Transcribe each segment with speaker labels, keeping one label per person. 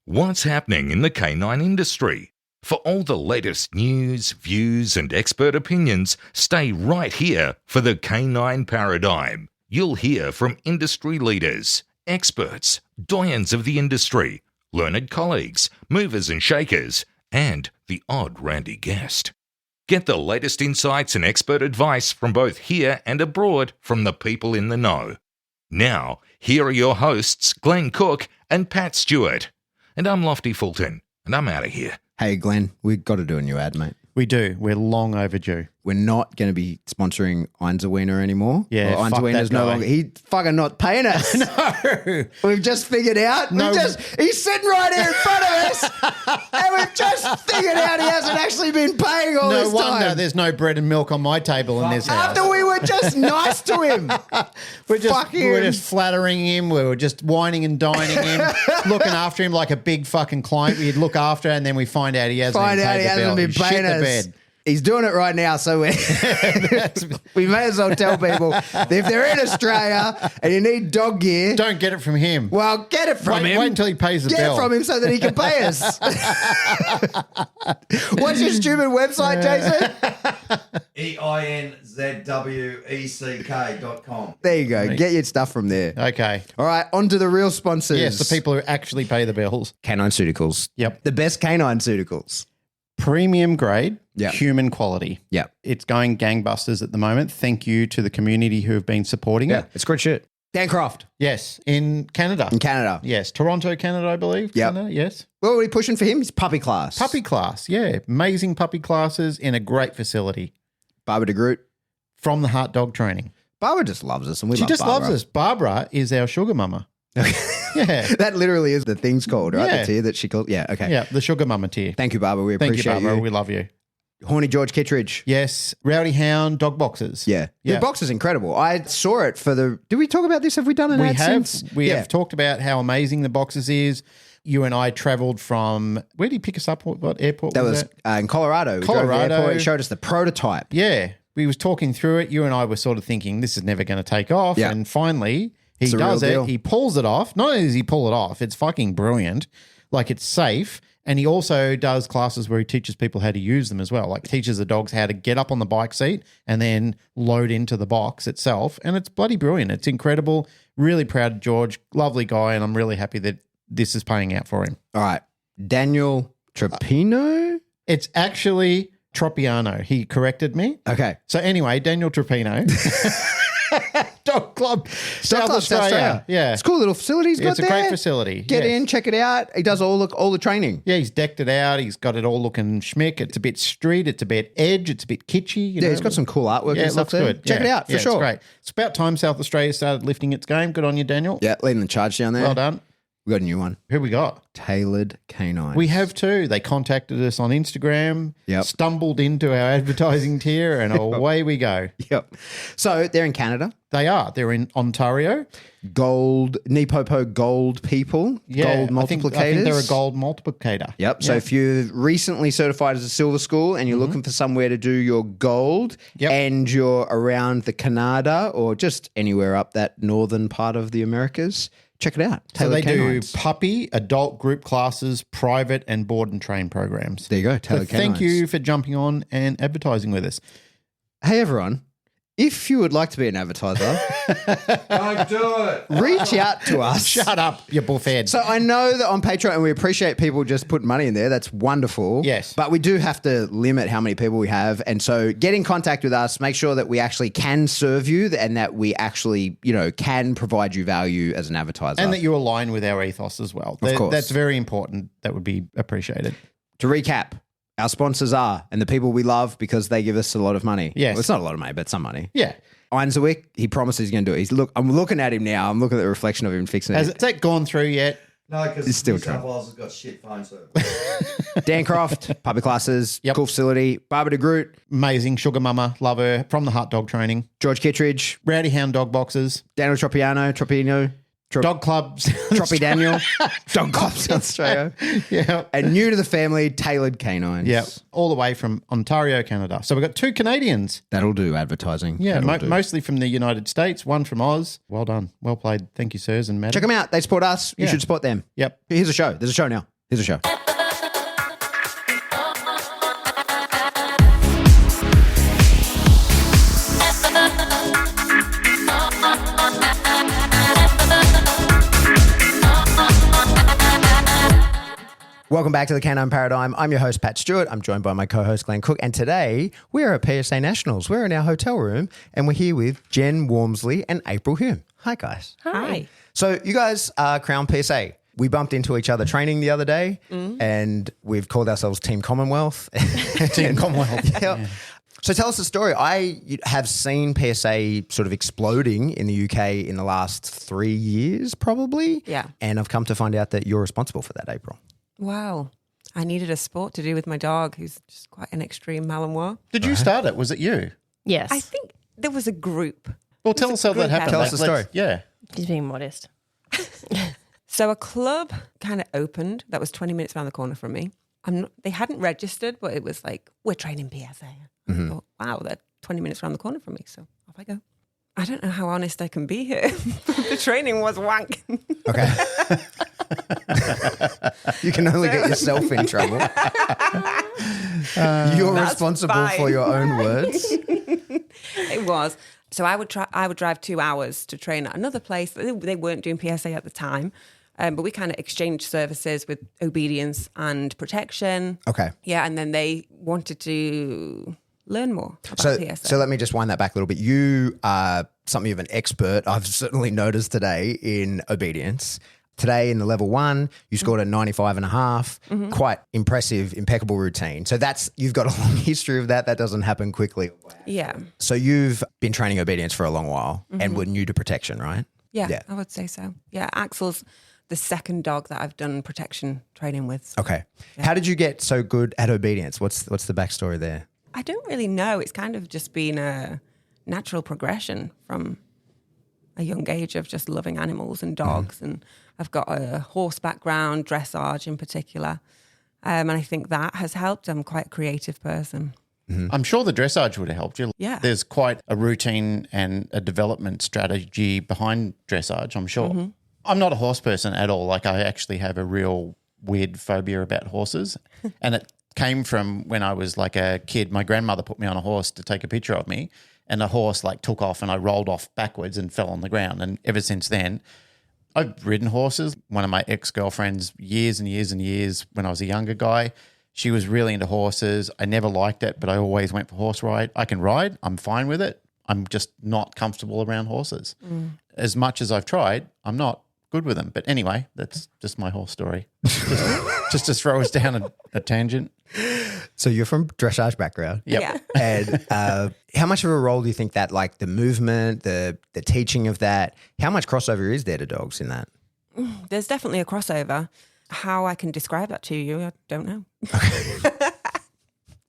Speaker 1: What's happening in the canine industry? For all the latest news, views, and expert opinions, stay right here for the Canine Paradigm. You'll hear from industry leaders, experts, doyens of the industry, learned colleagues, movers and shakers, and the odd randy guest. Get the latest insights and expert advice from both here and abroad from the people in the know. Now, here are your hosts, Glenn Cook and Pat Stewart. And I'm Lofty Fulton, and I'm out of here.
Speaker 2: Hey, Glenn, we've got to do a new ad, mate.
Speaker 3: We do. We're long overdue.
Speaker 2: We're not going to be sponsoring Einzelwiener anymore.
Speaker 3: Yeah,
Speaker 2: well,
Speaker 3: fuck
Speaker 2: Einzelwiener's
Speaker 3: that
Speaker 2: no
Speaker 3: guy.
Speaker 2: longer. He's fucking not paying us.
Speaker 3: No.
Speaker 2: We've just figured out.
Speaker 3: No.
Speaker 2: He's sitting right here in front of us, and we've just figured out he hasn't actually been paying all
Speaker 3: No
Speaker 2: this
Speaker 3: wonder
Speaker 2: time.
Speaker 3: there's no bread and milk on my table in this house.
Speaker 2: After we were just nice to him.
Speaker 3: We're
Speaker 2: Fuck him.
Speaker 3: just flattering him. We were just whining and dining him, looking after him like a big fucking client we'd look after, and then we find out he hasn't
Speaker 2: Find
Speaker 3: even
Speaker 2: out
Speaker 3: paid
Speaker 2: he
Speaker 3: the
Speaker 2: hasn't
Speaker 3: bill.
Speaker 2: been
Speaker 3: Shit
Speaker 2: paying
Speaker 3: the
Speaker 2: us.
Speaker 3: bed.
Speaker 2: He's doing it right now, so we may as well tell people that if they're in Australia and you need dog gear,
Speaker 3: Don't get it from him.
Speaker 2: well, get it from him.
Speaker 3: Wait until he pays the
Speaker 2: Get
Speaker 3: bill.
Speaker 2: it from him so that he can pay us. What's your stupid website, Jason?
Speaker 4: EINZWECK.com.
Speaker 2: There you go. Get your stuff from there.
Speaker 3: Okay.
Speaker 2: All right, on to the real sponsors.
Speaker 3: Yes, the people who actually pay the bills.
Speaker 2: Canine Ceuticals.
Speaker 3: Yep.
Speaker 2: The best canine Ceuticals.
Speaker 3: Premium grade,
Speaker 2: Yep.
Speaker 3: human quality.
Speaker 2: Yep.
Speaker 3: It's going gangbusters at the moment. Thank you to the community who have been supporting it.
Speaker 2: It's good shit. Dan Croft
Speaker 3: Yes, in Canada.
Speaker 2: in Canada.
Speaker 3: Yes, Toronto, Canada, I believe.
Speaker 2: Yep.
Speaker 3: Canada, yes.
Speaker 2: What are we pushing for him? He's puppy class.
Speaker 3: Puppy class, yeah. Amazing puppy classes in a great facility
Speaker 2: Barbara de Groot.
Speaker 3: from the Heart Dog Training.
Speaker 2: Barbara just loves us, and we
Speaker 3: She
Speaker 2: love
Speaker 3: just
Speaker 2: Barbara.
Speaker 3: loves us. Barbara is our sugar mama. Yeah.
Speaker 2: That literally is the thing's called, right?
Speaker 3: Yeah.
Speaker 2: The tier that she called. Yeah, okay.
Speaker 3: Yeah, the sugar mama tier.
Speaker 2: Thank you, Barbara. We
Speaker 3: Thank you,
Speaker 2: appreciate
Speaker 3: Barbara.
Speaker 2: you.
Speaker 3: We love you.
Speaker 2: Horny George Kittredge.
Speaker 3: Yes, Rowdy Hound dog boxes.
Speaker 2: Yeah.
Speaker 3: Yeah.
Speaker 2: The box is incredible. I saw it for the... Did we talk about this? Have we done an
Speaker 3: We
Speaker 2: ad
Speaker 3: have.
Speaker 2: since?
Speaker 3: We
Speaker 2: Yeah.
Speaker 3: have talked about how amazing the boxes is. You and I travelled from, where did you pick us up? What airport
Speaker 2: That
Speaker 3: was
Speaker 2: was
Speaker 3: that?
Speaker 2: in Colorado. We drove to the
Speaker 3: Colorado.
Speaker 2: airport. It showed us the prototype.
Speaker 3: Yeah, we was talking through it. You and I were sort of thinking this is never going to take off.
Speaker 2: Yeah.
Speaker 3: And finally, he
Speaker 2: It's a
Speaker 3: does
Speaker 2: real
Speaker 3: it.
Speaker 2: deal.
Speaker 3: He pulls it off. Not only does he pull it off, it's fucking brilliant. Like it's safe. And he also does classes where he teaches people how to use them as well. Like teaches the dogs how to get up on the bike seat and then load into the box itself. And it's bloody brilliant. It's incredible. Really proud of George. Lovely guy. And I'm really happy that this is paying out for him.
Speaker 2: All right. Daniel Trapino?
Speaker 3: It's actually Tropiano. He corrected me.
Speaker 2: Okay.
Speaker 3: So anyway, Daniel Trapino, Dog Club, South Australia. Yeah,
Speaker 2: It's a cool little facility he's got
Speaker 3: it's a
Speaker 2: there.
Speaker 3: great facility.
Speaker 2: Get
Speaker 3: yes.
Speaker 2: in, check it out. He does all the training.
Speaker 3: Yeah, he's decked it out. He's got it all looking schmick. It's a bit street. It's a bit edge. It's a bit kitschy. You
Speaker 2: Yeah,
Speaker 3: know?
Speaker 2: he's got some cool artwork
Speaker 3: Yeah,
Speaker 2: and
Speaker 3: it
Speaker 2: stuff
Speaker 3: looks
Speaker 2: there.
Speaker 3: good.
Speaker 2: Check
Speaker 3: Yeah.
Speaker 2: it out for
Speaker 3: Yeah,
Speaker 2: sure.
Speaker 3: It's great. It's about time South Australia started lifting its game. Good on you, Daniel.
Speaker 2: Yeah, leading the charge down there.
Speaker 3: Well done.
Speaker 2: We got a new one.
Speaker 3: Who we got?
Speaker 2: Tailored Canines.
Speaker 3: We have too. They contacted us on Instagram,
Speaker 2: Yep.
Speaker 3: stumbled into our advertising tier, and away we go.
Speaker 2: Yep. So they're in Canada.
Speaker 3: They are. They're in Ontario.
Speaker 2: Gold, Nipopo gold people.
Speaker 3: Yeah,
Speaker 2: Gold
Speaker 3: I think
Speaker 2: multiplicators.
Speaker 3: they're a gold multiplicator.
Speaker 2: Yep. So if you're recently certified as a silver school and you're looking for somewhere to do your gold
Speaker 3: Yep.
Speaker 2: and you're around the Canada or just anywhere up that northern part of the Americas, check it out.
Speaker 3: So they
Speaker 2: Tailored Canines.
Speaker 3: do puppy, adult group classes, private and board and train programs.
Speaker 2: There you go.
Speaker 3: So
Speaker 2: Tailored
Speaker 3: thank
Speaker 2: Canines.
Speaker 3: you for jumping on and advertising with us.
Speaker 2: Hey, everyone. If you would like to be an advertiser,
Speaker 4: Don't do it.
Speaker 2: reach out to us.
Speaker 3: Shut up, you bullfed.
Speaker 2: So I know that on Patreon, and we appreciate people just putting money in there. That's wonderful.
Speaker 3: Yes.
Speaker 2: But we do have to limit how many people we have. And so get in contact with us. Make sure that we actually can serve you and that we actually, can provide you value as an advertiser.
Speaker 3: and that you align with our ethos as well.
Speaker 2: Of course.
Speaker 3: That's very important. That would be appreciated.
Speaker 2: To recap, our sponsors are, and the people we love because they give us a lot of money.
Speaker 3: Yes.
Speaker 2: Well, it's not a lot of money, but some money.
Speaker 3: Yeah.
Speaker 2: Einzelwick, he promises he's going to do it. I'm looking at him now. I'm looking at the reflection of him fixing
Speaker 3: Has
Speaker 2: it.
Speaker 3: that gone through yet?
Speaker 4: No, because
Speaker 2: It's still
Speaker 4: New South
Speaker 2: true.
Speaker 4: Wales has got shit phone service.
Speaker 2: Dan Croft, public classes,
Speaker 3: Yep.
Speaker 2: cool facility. Barbara de Groot,
Speaker 3: Amazing. Sugar mama. Love her. From the Heart Dog Training.
Speaker 2: George Kittredge,
Speaker 3: Rowdy Hound dog boxes.
Speaker 2: Daniel Tropino,
Speaker 3: Dog clubs.
Speaker 2: Troppy Daniel, Dog Club South Australia,
Speaker 3: Yeah.
Speaker 2: and new to the family, Tailored Canines.
Speaker 3: Yeah. All the way from Ontario, Canada. So we've got 2 Canadians.
Speaker 2: That'll do advertising.
Speaker 3: Yeah,
Speaker 2: That'll do.
Speaker 3: mostly from the United States, one from Oz. Well done. Well played. Thank you, sirs and madam.
Speaker 2: Check them out. They support us. You
Speaker 3: Yeah.
Speaker 2: should support them.
Speaker 3: Yep.
Speaker 2: Here's a show. There's a show now. Here's a show. Welcome back to the Canine Paradigm. I'm your host, Pat Stewart. I'm joined by my co-host, Glenn Cook. And today, we are at PSA Nationals. We're in our hotel room, and we're here with Jen Wormsley and April Hume. Hi, guys.
Speaker 5: Hi.
Speaker 2: So you guys are Crown PSA. We bumped into each other training the other day, and we've called ourselves Team Commonwealth.
Speaker 3: Team Commonwealth.
Speaker 2: Yeah. So tell us the story. I have seen PSA sort of exploding in the UK in the last 3 years, probably.
Speaker 5: Yeah.
Speaker 2: And I've come to find out that you're responsible for that, April.
Speaker 5: Wow. I needed a sport to do with my dog, who's just quite an extreme Malinois.
Speaker 3: Did you start it? Was it you?
Speaker 6: Yes.
Speaker 5: I think there was a group.
Speaker 3: Well, tell us how that
Speaker 5: group
Speaker 3: happened.
Speaker 5: Tell
Speaker 2: us the story.
Speaker 3: Yeah.
Speaker 6: She's being modest.
Speaker 5: So a club kind of opened that was 20 minutes around the corner from me. They hadn't registered, but it was like, we're training PSA. I thought, wow, they're 20 minutes around the corner from me. So off I go. I don't know how honest I can be here. The training was wank.
Speaker 2: Okay. You can only get yourself in trouble. You're
Speaker 5: That's
Speaker 2: responsible
Speaker 5: fine.
Speaker 2: for your own words.
Speaker 5: It was. So I would drive 2 hours to train at another place. They weren't doing PSA at the time, but we kind of exchanged services with obedience and protection.
Speaker 2: Okay.
Speaker 5: Yeah, and then they wanted to learn more about
Speaker 2: So,
Speaker 5: PSA.
Speaker 2: so let me just wind that back a little bit. You are something of an expert, I've certainly noticed today, in obedience. Today in the level 1, you scored a 95.5. Quite impressive, impeccable routine. So you've got a long history of that. That doesn't happen quickly.
Speaker 5: Yeah.
Speaker 2: So you've been training obedience for a long while and were new to protection, right?
Speaker 5: Yeah, I would say so. Yeah, Axel's the second dog that I've done protection training with.
Speaker 2: Okay. How did you get so good at obedience? What's the backstory there?
Speaker 5: I don't really know. It's kind of just been a natural progression from a young age of just loving animals and dogs. And I've got a horse background, dressage in particular. And I think that has helped. I'm quite a creative person.
Speaker 3: I'm sure the dressage would have helped you.
Speaker 5: Yeah.
Speaker 3: There's quite a routine and a development strategy behind dressage, I'm sure. I'm not a horse person at all. Like, I actually have a real weird phobia about horses. And it came from when I was like a kid. My grandmother put me on a horse to take a picture of me, and the horse like took off and I rolled off backwards and fell on the ground. And ever since then, I've ridden horses. One of my ex-girlfriends, years and years and years when I was a younger guy, she was really into horses. I never liked it, but I always went for horse ride. I can ride. I'm fine with it. I'm just not comfortable around horses. As much as I've tried, I'm not good with them. But anyway, that's just my whole story. just to throw us down a tangent.
Speaker 2: So you're from dressage background.
Speaker 3: Yep.
Speaker 5: Yeah.
Speaker 2: And how much of a role do you think that, like the movement, the teaching of that, how much crossover is there to dogs in that?
Speaker 5: There's definitely a crossover. How I can describe that to you, I don't know.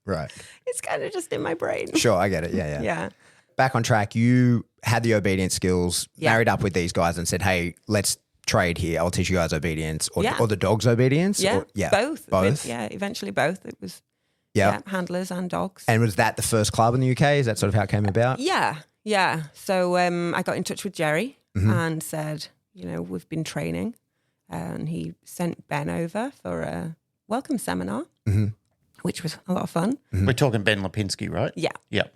Speaker 2: Right.
Speaker 5: It's kind of just in my brain.
Speaker 2: Sure, I get it. Yeah.
Speaker 5: Yeah.
Speaker 2: Back on track, you had the obedience skills,
Speaker 5: Yeah.
Speaker 2: married up with these guys and said, hey, let's trade here. I'll teach you guys obedience or the dog's obedience.
Speaker 5: Yeah.
Speaker 2: Or,
Speaker 5: Both.
Speaker 2: Both.
Speaker 5: Yeah. Eventually both. It was
Speaker 2: Yeah.
Speaker 5: handlers and dogs.
Speaker 2: And was that the first club in the UK? Is that sort of how it came about?
Speaker 5: Yeah. Yeah. So I got in touch with Jerry and said, we've been training. And he sent Ben over for a welcome seminar, which was a lot of fun.
Speaker 3: We're talking Ben Lipinski, right?
Speaker 5: Yeah.
Speaker 3: Yep.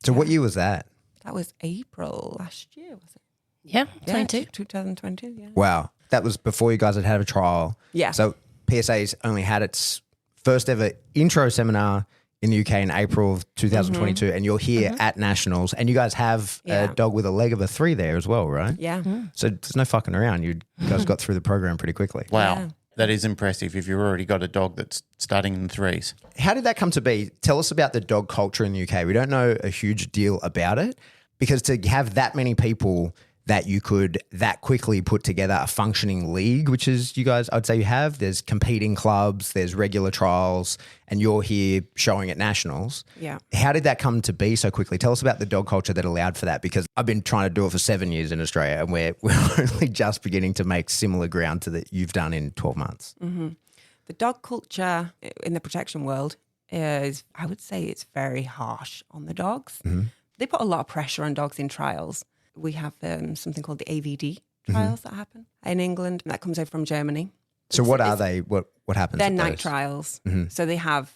Speaker 2: So what year was that?
Speaker 5: That was April last year, was it?
Speaker 6: Yeah,
Speaker 5: Yeah,
Speaker 6: 22.
Speaker 5: 2020, yeah.
Speaker 2: Wow. That was before you guys had had a trial.
Speaker 5: Yeah.
Speaker 2: So PSA's only had its first ever intro seminar in the UK in April of 2022, and you're here at Nationals, and you guys have a
Speaker 5: Yeah.
Speaker 2: dog with a leg of a 3 there as well, right?
Speaker 5: Yeah.
Speaker 2: So there's no fucking around. You guys got through the program pretty quickly.
Speaker 3: Wow.
Speaker 5: Yeah.
Speaker 3: That is impressive if you've already got a dog that's starting in 3s.
Speaker 2: How did that come to be? Tell us about the dog culture in the UK. We don't know a huge deal about it, because to have that many people that you could that quickly put together a functioning league, which is you guys, I'd say you have. There's competing clubs, there's regular trials, and you're here showing at Nationals.
Speaker 5: Yeah.
Speaker 2: How did that come to be so quickly? Tell us about the dog culture that allowed for that, because I've been trying to do it for 7 years in Australia, and we're only just beginning to make similar ground to that you've done in 12 months.
Speaker 5: The dog culture in the protection world is, I would say, it's very harsh on the dogs. They put a lot of pressure on dogs in trials. We have something called the AVD trials that happen in England. That comes over from Germany.
Speaker 2: So what are they? What happens?
Speaker 5: They're
Speaker 2: with
Speaker 5: night
Speaker 2: those?
Speaker 5: trials. So they have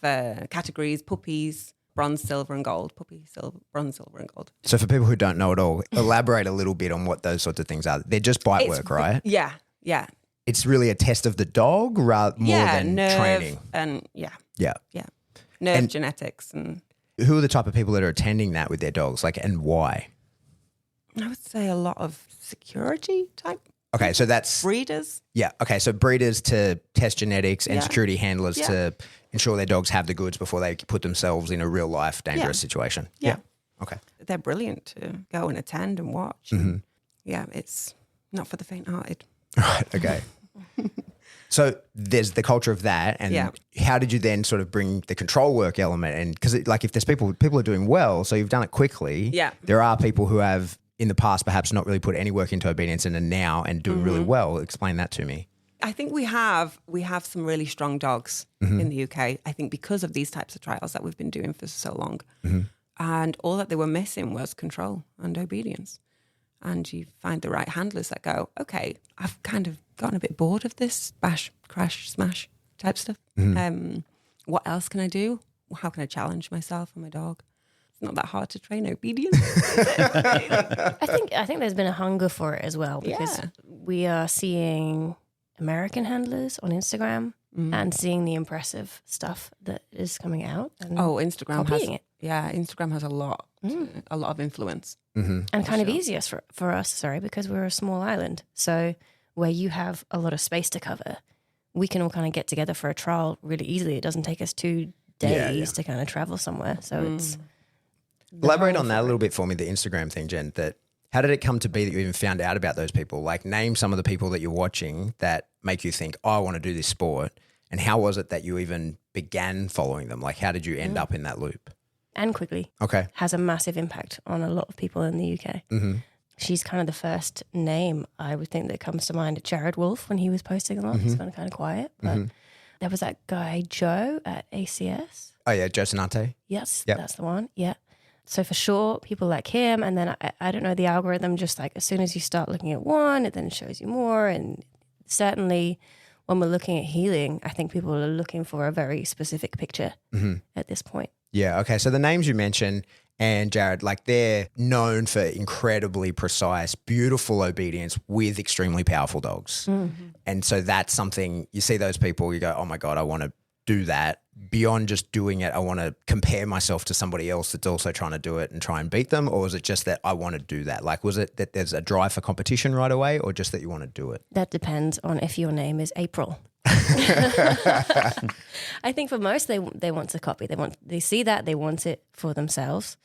Speaker 5: categories: puppies, bronze, silver, and gold. Puppy, silver, bronze, silver, and gold.
Speaker 2: So for people who don't know at all, elaborate a little bit on what those sorts of things are. They're just bite
Speaker 5: It's
Speaker 2: work, right?
Speaker 5: Yeah, yeah,
Speaker 2: It's really a test of the dog more than
Speaker 5: nerve
Speaker 2: training.
Speaker 5: and yeah,
Speaker 2: Yeah.
Speaker 5: nerve
Speaker 2: And-
Speaker 5: genetics, and
Speaker 2: Who are the type of people that are attending that with their dogs? Like, and why?
Speaker 5: I would say a lot of security type
Speaker 2: Okay, so that's
Speaker 5: breeders.
Speaker 2: yeah. Okay, so breeders to test genetics and
Speaker 5: Yeah.
Speaker 2: security handlers
Speaker 5: Yeah.
Speaker 2: to ensure their dogs have the goods before they put themselves in a real life dangerous
Speaker 5: Yeah.
Speaker 2: situation.
Speaker 5: Yeah.
Speaker 2: Okay.
Speaker 5: They're brilliant to go and attend and watch.
Speaker 2: Mm-hmm.
Speaker 5: And yeah, it's not for the faint-hearted.
Speaker 2: Right. Okay. So there's the culture of that, and
Speaker 5: Yeah.
Speaker 2: how did you then sort of bring the control work element? And because like if there's people are doing well, so you've done it quickly.
Speaker 5: Yeah.
Speaker 2: There are people who have in the past perhaps not really put any work into obedience and are now and doing really well. Explain that to me.
Speaker 5: I think we have some really strong dogs in the UK. I think because of these types of trials that we've been doing for so long, and all that they were missing was control and obedience. And you find the right handlers that go, okay, I've kind of gotten a bit bored of this bash, crash, smash type stuff. What else can I do? How can I challenge myself and my dog? It's not that hard to train obedience.
Speaker 6: I think there's been a hunger for it as well because
Speaker 5: Yeah.
Speaker 6: we are seeing American handlers on Instagram and seeing the impressive stuff that is coming out. And,
Speaker 5: Oh, Instagram has
Speaker 6: Copying it.
Speaker 5: Yeah, Instagram has a lot of influence.
Speaker 6: and kind of easiest for us, because we're a small island. So where you have a lot of space to cover, we can all kind of get together for a trial really easily. It doesn't take us 2 days to kind of travel somewhere. So it's
Speaker 2: Elaborate on that a little bit for me, the Instagram thing, Jen. That how did it come to be that you even found out about those people? Like name some of the people that you're watching that make you think, oh, I want to do this sport. And how was it that you even began following them? Like how did you end up in that loop?
Speaker 6: and quickly
Speaker 2: Okay.
Speaker 6: has a massive impact on a lot of people in the UK. She's kind of the first name I would think that comes to mind. Jared Wolf, when he was posting a lot, he's gone kind of quiet. But there was that guy, Joe, at ACS.
Speaker 2: Oh yeah, Joe Sonante.
Speaker 6: Yes,
Speaker 2: Yep.
Speaker 6: that's the one. Yeah. So for sure, people like him. And then I don't know, the algorithm, just like as soon as you start looking at one, it then shows you more. And certainly when we're looking at healing, I think people are looking for a very specific picture at this point.
Speaker 2: Yeah. Okay. So the names you mentioned and Jared, like they're known for incredibly precise, beautiful obedience with extremely powerful dogs. And so that's something you see those people, you go, oh my God, I want to do that. Beyond just doing it, I want to compare myself to somebody else that's also trying to do it and try and beat them? Or is it just that I want to do that? Like, was it that there's a drive for competition right away or just that you want to do it?
Speaker 6: That depends on if your name is April. I think for most they want to copy. They see that, they want it for themselves.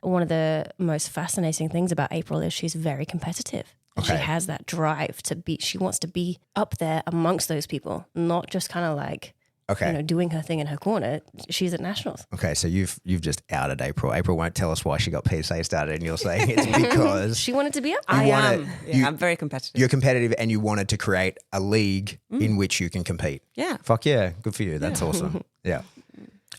Speaker 6: One of the most fascinating things about April is she's very competitive.
Speaker 2: Okay.
Speaker 6: She has that drive to be. She wants to be up there amongst those people, not just kind of like
Speaker 2: Okay.
Speaker 6: doing her thing in her corner. She's at nationals.
Speaker 2: Okay. So you've just outed April. April won't tell us why she got PSA started and you're saying it's because
Speaker 6: She wanted to be up there.
Speaker 5: I
Speaker 2: wanna-
Speaker 5: am. Yeah, I'm very competitive.
Speaker 2: you're competitive and you wanted to create a league in which you can compete.
Speaker 5: Yeah.
Speaker 2: Fuck yeah. Good for you. That's awesome. Yeah.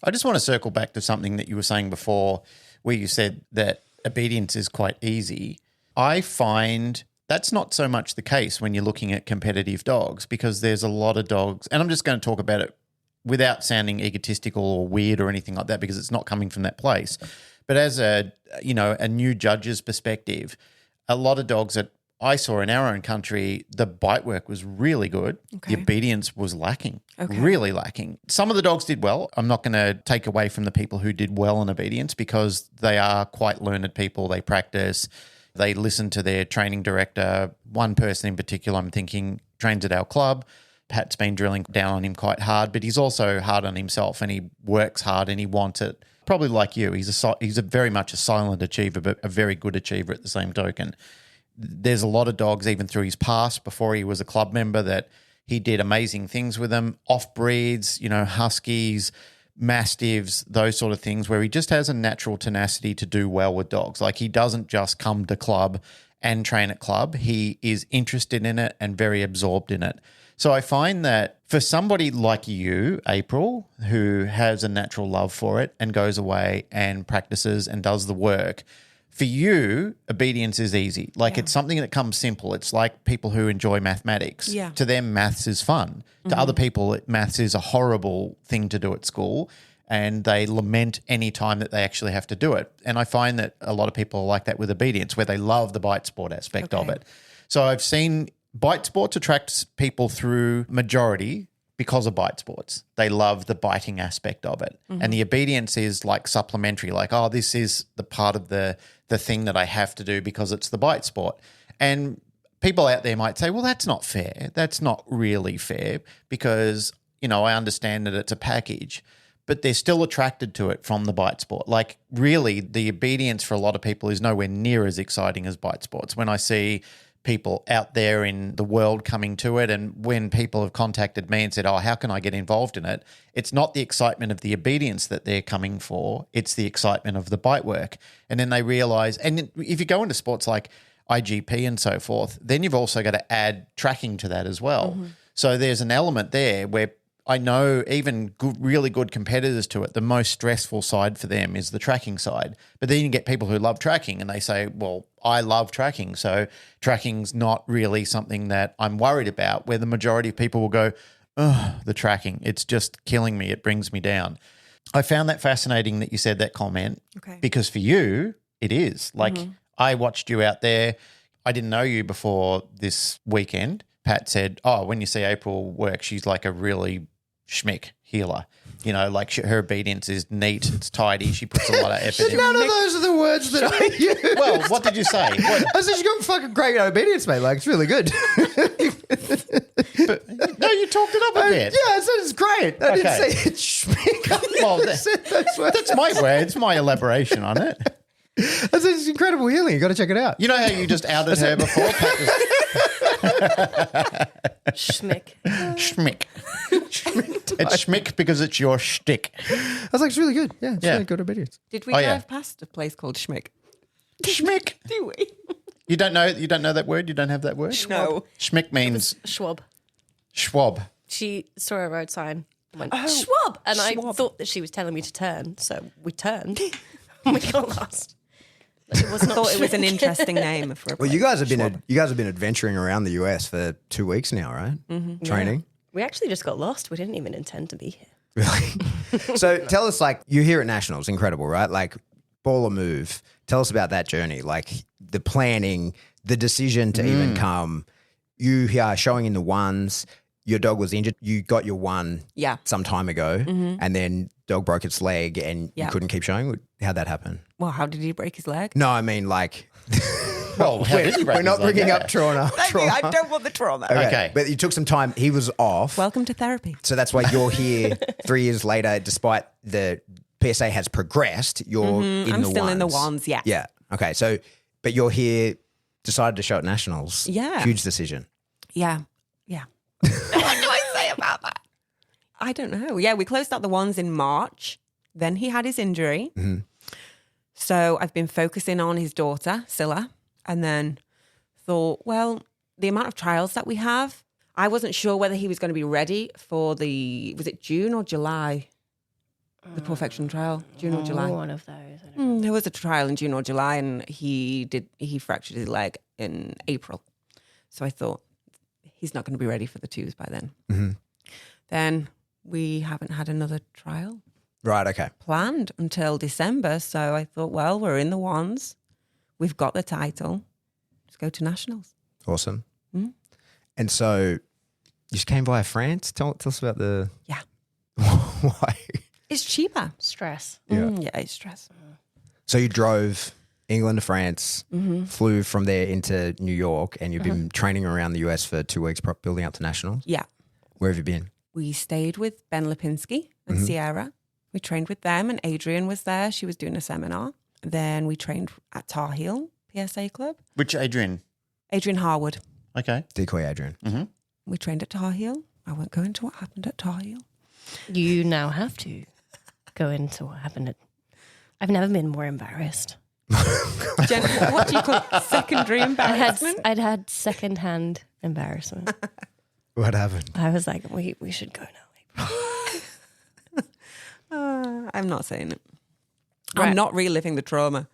Speaker 3: I just want to circle back to something that you were saying before where you said that obedience is quite easy. I find that's not so much the case when you're looking at competitive dogs because there's a lot of dogs, and I'm just going to talk about it without sounding egotistical or weird or anything like that because it's not coming from that place. But as a new judge's perspective, a lot of dogs that I saw in our own country, the bite work was really good.
Speaker 5: Okay.
Speaker 3: The obedience was lacking, really lacking. Some of the dogs did well. I'm not going to take away from the people who did well in obedience because they are quite learned people. They practice, they listen to their training director. One person in particular, I'm thinking, trains at our club. Pat's been drilling down on him quite hard, but he's also hard on himself and he works hard and he wants it. Probably like you, he's a very much a silent achiever, but a very good achiever at the same token. There's a lot of dogs, even through his past, before he was a club member, that he did amazing things with them, off breeds, huskies, mastiffs, those sort of things, where he just has a natural tenacity to do well with dogs. Like he doesn't just come to club and train at club. He is interested in it and very absorbed in it. So I find that for somebody like you, April, who has a natural love for it and goes away and practices and does the work, For you, obedience is easy. Like it's something that comes simple. It's like people who enjoy mathematics.
Speaker 5: Yeah.
Speaker 3: To them, maths is fun. To other people, maths is a horrible thing to do at school, and they lament any time that they actually have to do it. And I find that a lot of people are like that with obedience, where they love the bite sport aspect of it. So I've seen bite sports attract people through majority because of bite sports. They love the biting aspect of it. And the obedience is like supplementary, like, oh, this is the part of the thing that I have to do because it's the bite sport. And people out there might say, well, that's not fair. That's not really fair because, you know, I understand that it's a package, but they're still attracted to it from the bite sport. Like really the obedience for a lot of people is nowhere near as exciting as bite sports. When I see people out there in the world coming to it, and when people have contacted me and said, oh, how can I get involved in it? It's not the excitement of the obedience that they're coming for. It's the excitement of the bite work. And then they realize, and if you go into sports like IGP and so forth, then you've also got to add tracking to that as well. So there's an element there where I know even really good competitors to it, the most stressful side for them is the tracking side. But then you get people who love tracking and they say, well, I love tracking, so tracking's not really something that I'm worried about, where the majority of people will go, oh, the tracking, it's just killing me. It brings me down. I found that fascinating that you said that comment because for you, it is. Like I watched you out there. I didn't know you before this weekend. Pat said, oh, when you see April work, she's like a really schmick healer. You know, like her obedience is neat, it's tidy, she puts a lot of effort in.
Speaker 2: None of those are the words that I use.
Speaker 3: Well, what did you say? What?
Speaker 2: I said, you got fucking great obedience, mate. Like, it's really good.
Speaker 3: But, no, you talked it up a bit.
Speaker 2: Yeah, I said it's great. I didn't
Speaker 3: Okay.
Speaker 2: say it's schmick.
Speaker 3: Well,
Speaker 2: I said those words.
Speaker 3: That's my words, my elaboration on it.
Speaker 2: I said it's incredible healing. You got to check it out.
Speaker 3: You know how you just outed her before? Pat was
Speaker 6: Schmick.
Speaker 3: schmick. It's schmick because it's your shtick.
Speaker 2: I was like, it's really good. Yeah, it's
Speaker 3: Yeah.
Speaker 2: really good obedience.
Speaker 5: Did we
Speaker 3: Oh,
Speaker 5: drive
Speaker 3: yeah.
Speaker 5: past a place called Schmick?
Speaker 3: Schmick.
Speaker 5: Do we?
Speaker 3: You don't know that word? You don't have that word?
Speaker 5: No.
Speaker 3: Schmick means
Speaker 6: Schwab.
Speaker 3: schwab.
Speaker 6: She saw a road sign and went, Schwab! And I thought that she was telling me to turn, so we turned and we got lost. But it was not
Speaker 5: Thought it was an
Speaker 6: Schmick.
Speaker 5: interesting name for a
Speaker 2: Well,
Speaker 5: place.
Speaker 2: you guys have been adventuring around the US for 2 weeks now, right? Training.
Speaker 6: We actually just got lost. We didn't even intend to be here.
Speaker 2: Really? So tell us, like, you're here at Nationals, incredible, right? Like, baller move. Tell us about that journey, like the planning, the decision to even come. You are showing in the ones. Your dog was injured. You got your one some time ago, and then dog broke its leg, and you couldn't keep showing. How'd that happen?
Speaker 5: Well, how did he break his leg?
Speaker 2: No, I mean, like,
Speaker 3: Well, how did you break
Speaker 2: we're not
Speaker 3: his leg?
Speaker 2: bringing
Speaker 3: Yeah.
Speaker 2: up trauma.
Speaker 5: I don't want the trauma.
Speaker 3: Okay.
Speaker 2: But you took some time. He was off.
Speaker 5: Welcome to therapy.
Speaker 2: So that's why you're here 3 years later, despite the PSA has progressed. You're in
Speaker 5: I'm
Speaker 2: the
Speaker 5: still in the
Speaker 2: ones.
Speaker 5: wands, yeah.
Speaker 2: Yeah. Okay. So, but you're here, decided to show at Nationals.
Speaker 5: Yeah.
Speaker 2: Huge decision.
Speaker 5: Yeah. Yeah. What do I say about that? I don't know. Yeah, we closed out the ones in March. Then he had his injury. So I've been focusing on his daughter, Scylla, and then thought, well, the amount of trials that we have, I wasn't sure whether he was going to be ready for was it June or July? The Perfection trial, June or July?
Speaker 6: One of those. I don't know.
Speaker 5: There was a trial in June or July, and he fractured his leg in April. So I thought he's not going to be ready for the twos by then. Then we haven't had another trial
Speaker 2: Right. Okay.
Speaker 5: planned until December. So I thought, well, we're in the ones. We've got the title. Let's go to Nationals.
Speaker 2: Awesome. And so you just came via France. Tell us about the
Speaker 5: Yeah.
Speaker 2: why.
Speaker 5: It's cheaper.
Speaker 6: Stress.
Speaker 2: Yeah.
Speaker 5: Yeah, it's stress.
Speaker 2: So you drove England to France, flew from there into New York, and you've been training around the US for 2 weeks, building up to Nationals.
Speaker 5: Yeah.
Speaker 2: Where have you been?
Speaker 5: We stayed with Ben Lipinski and Sierra. We trained with them, and Adrian was there. She was doing a seminar. Then we trained at Tar Heel PSA Club.
Speaker 3: Which Adrian?
Speaker 5: Adrian Harwood.
Speaker 3: Okay.
Speaker 2: Decoy Adrian.
Speaker 5: We trained at Tar Heel. I won't go into what happened at Tar Heel.
Speaker 6: You now have to go into what happened. I've never been more embarrassed.
Speaker 5: Jen, what do you call it? Secondary embarrassment?
Speaker 6: I'd had secondhand embarrassment.
Speaker 2: What happened?
Speaker 6: I was like, we should go now.
Speaker 5: I'm not saying it.
Speaker 6: Right.
Speaker 5: I'm not reliving the trauma.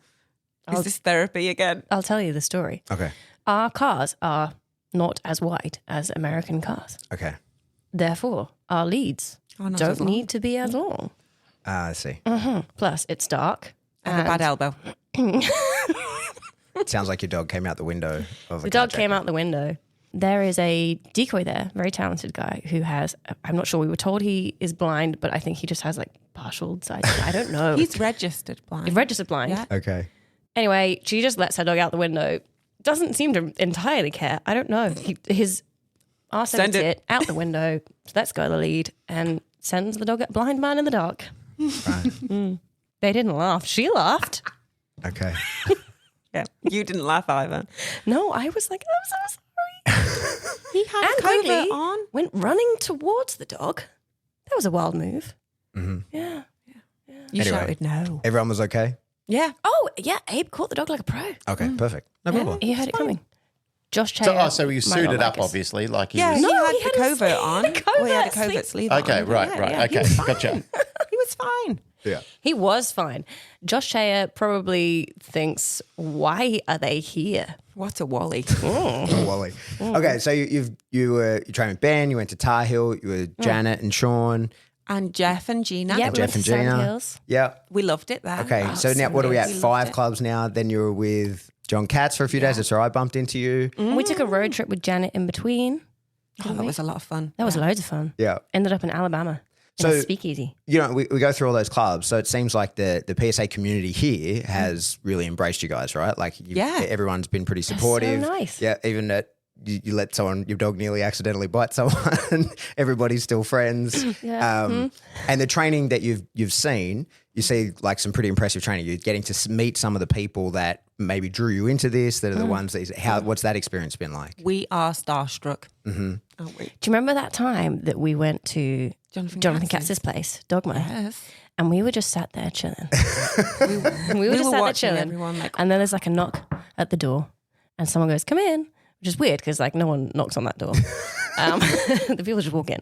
Speaker 5: Is this therapy again?
Speaker 6: I'll tell you the story.
Speaker 2: Okay.
Speaker 6: Our cars are not as wide as American cars.
Speaker 2: Okay.
Speaker 6: Therefore, our leads
Speaker 5: not as
Speaker 6: don't
Speaker 5: long.
Speaker 6: need to be as long.
Speaker 2: I see.
Speaker 6: Plus, it's dark.
Speaker 5: I have a bad elbow.
Speaker 2: It sounds like your dog came out the window of a
Speaker 6: The dog came out the window. There is a decoy there, very talented guy who has, I'm not sure, we were told he is blind, but I think he just has like partial sight. I don't know.
Speaker 5: He's registered blind.
Speaker 6: He's registered blind.
Speaker 5: Yeah.
Speaker 2: Okay.
Speaker 6: Anyway, she just lets her dog out the window. Doesn't seem to entirely care. I don't know. His arse
Speaker 5: Send
Speaker 6: sends
Speaker 5: it.
Speaker 6: it out the window, lets go of the lead, and sends the dog at blind man in the dark. They didn't laugh. She laughed.
Speaker 2: Okay.
Speaker 5: Yeah. You didn't laugh either.
Speaker 6: No, I was like, I'm so sorry.
Speaker 5: He had
Speaker 6: And
Speaker 5: a covert
Speaker 6: quickly
Speaker 5: on.
Speaker 6: went running towards the dog. That was a wild move. Yeah.
Speaker 5: You
Speaker 2: Anyway.
Speaker 5: shouted no.
Speaker 2: Everyone was okay?
Speaker 5: Yeah.
Speaker 6: Oh, yeah. Abe caught the dog like a pro.
Speaker 2: Okay, perfect. No problem.
Speaker 6: He heard it coming. Josh Chair.
Speaker 3: So you
Speaker 6: might
Speaker 3: suited
Speaker 6: not
Speaker 3: up,
Speaker 6: like us.
Speaker 3: obviously, like he
Speaker 5: Yeah,
Speaker 3: was.
Speaker 5: he
Speaker 6: No,
Speaker 5: had
Speaker 6: he had
Speaker 5: the
Speaker 6: a
Speaker 5: covert
Speaker 6: sleeve-
Speaker 5: on.
Speaker 6: a
Speaker 5: Well, he had a
Speaker 6: covert
Speaker 5: covert
Speaker 6: sleeve.
Speaker 5: sleeve on.
Speaker 3: Okay, right.
Speaker 5: Yeah,
Speaker 3: Okay,
Speaker 5: he was fine.
Speaker 3: gotcha.
Speaker 5: He was fine.
Speaker 2: Yeah.
Speaker 6: He was fine. Josh Chair probably thinks, why are they here?
Speaker 5: What a wally.
Speaker 2: Oh, Wally. Okay, so you trained with Ben, you went to Tar Heel, you were Janet and Sean.
Speaker 5: And Jeff and Gina.
Speaker 6: Yeah, we
Speaker 2: Jeff
Speaker 6: went to
Speaker 2: and Gina.
Speaker 6: Sandhills.
Speaker 2: Yeah.
Speaker 5: We loved it there.
Speaker 2: Okay,
Speaker 5: Oh,
Speaker 2: so now what are we at?
Speaker 5: nice. We
Speaker 2: 5
Speaker 5: loved it.
Speaker 2: clubs now. Then you were with John Katz for a few days. That's where I bumped into you.
Speaker 6: We took a road trip with Janet in between.
Speaker 5: Oh, that was a lot of fun.
Speaker 6: That was loads of fun.
Speaker 2: Yeah.
Speaker 6: Ended up in Alabama. In
Speaker 2: So-
Speaker 6: a speakeasy.
Speaker 2: You know, we go through all those clubs, so it seems like the PSA community here has really embraced you guys, right? Like,
Speaker 5: Yeah.
Speaker 2: everyone's been pretty
Speaker 6: so
Speaker 2: supportive.
Speaker 6: nice.
Speaker 2: Yeah, even that you let your dog nearly accidentally bite someone, everybody's still friends.
Speaker 6: Yeah.
Speaker 2: And the training that you've seen, you see like some pretty impressive training. You're getting to meet some of the people that maybe drew you into this. That are the ones that what's that experience been like?
Speaker 5: We are starstruck. Mm-hmm. Aren't we?
Speaker 6: Do you remember that time that we went to Jonathan
Speaker 5: Katz's.
Speaker 6: Katz's place, Dogma?
Speaker 5: Yes.
Speaker 6: And we were just sat there chilling. we were just
Speaker 5: were
Speaker 6: sat there
Speaker 5: watching
Speaker 6: chilling.
Speaker 5: everyone, like-
Speaker 6: and then there's like a knock at the door, and someone goes, "Come in," which is weird because like no one knocks on that door. The people just walk in,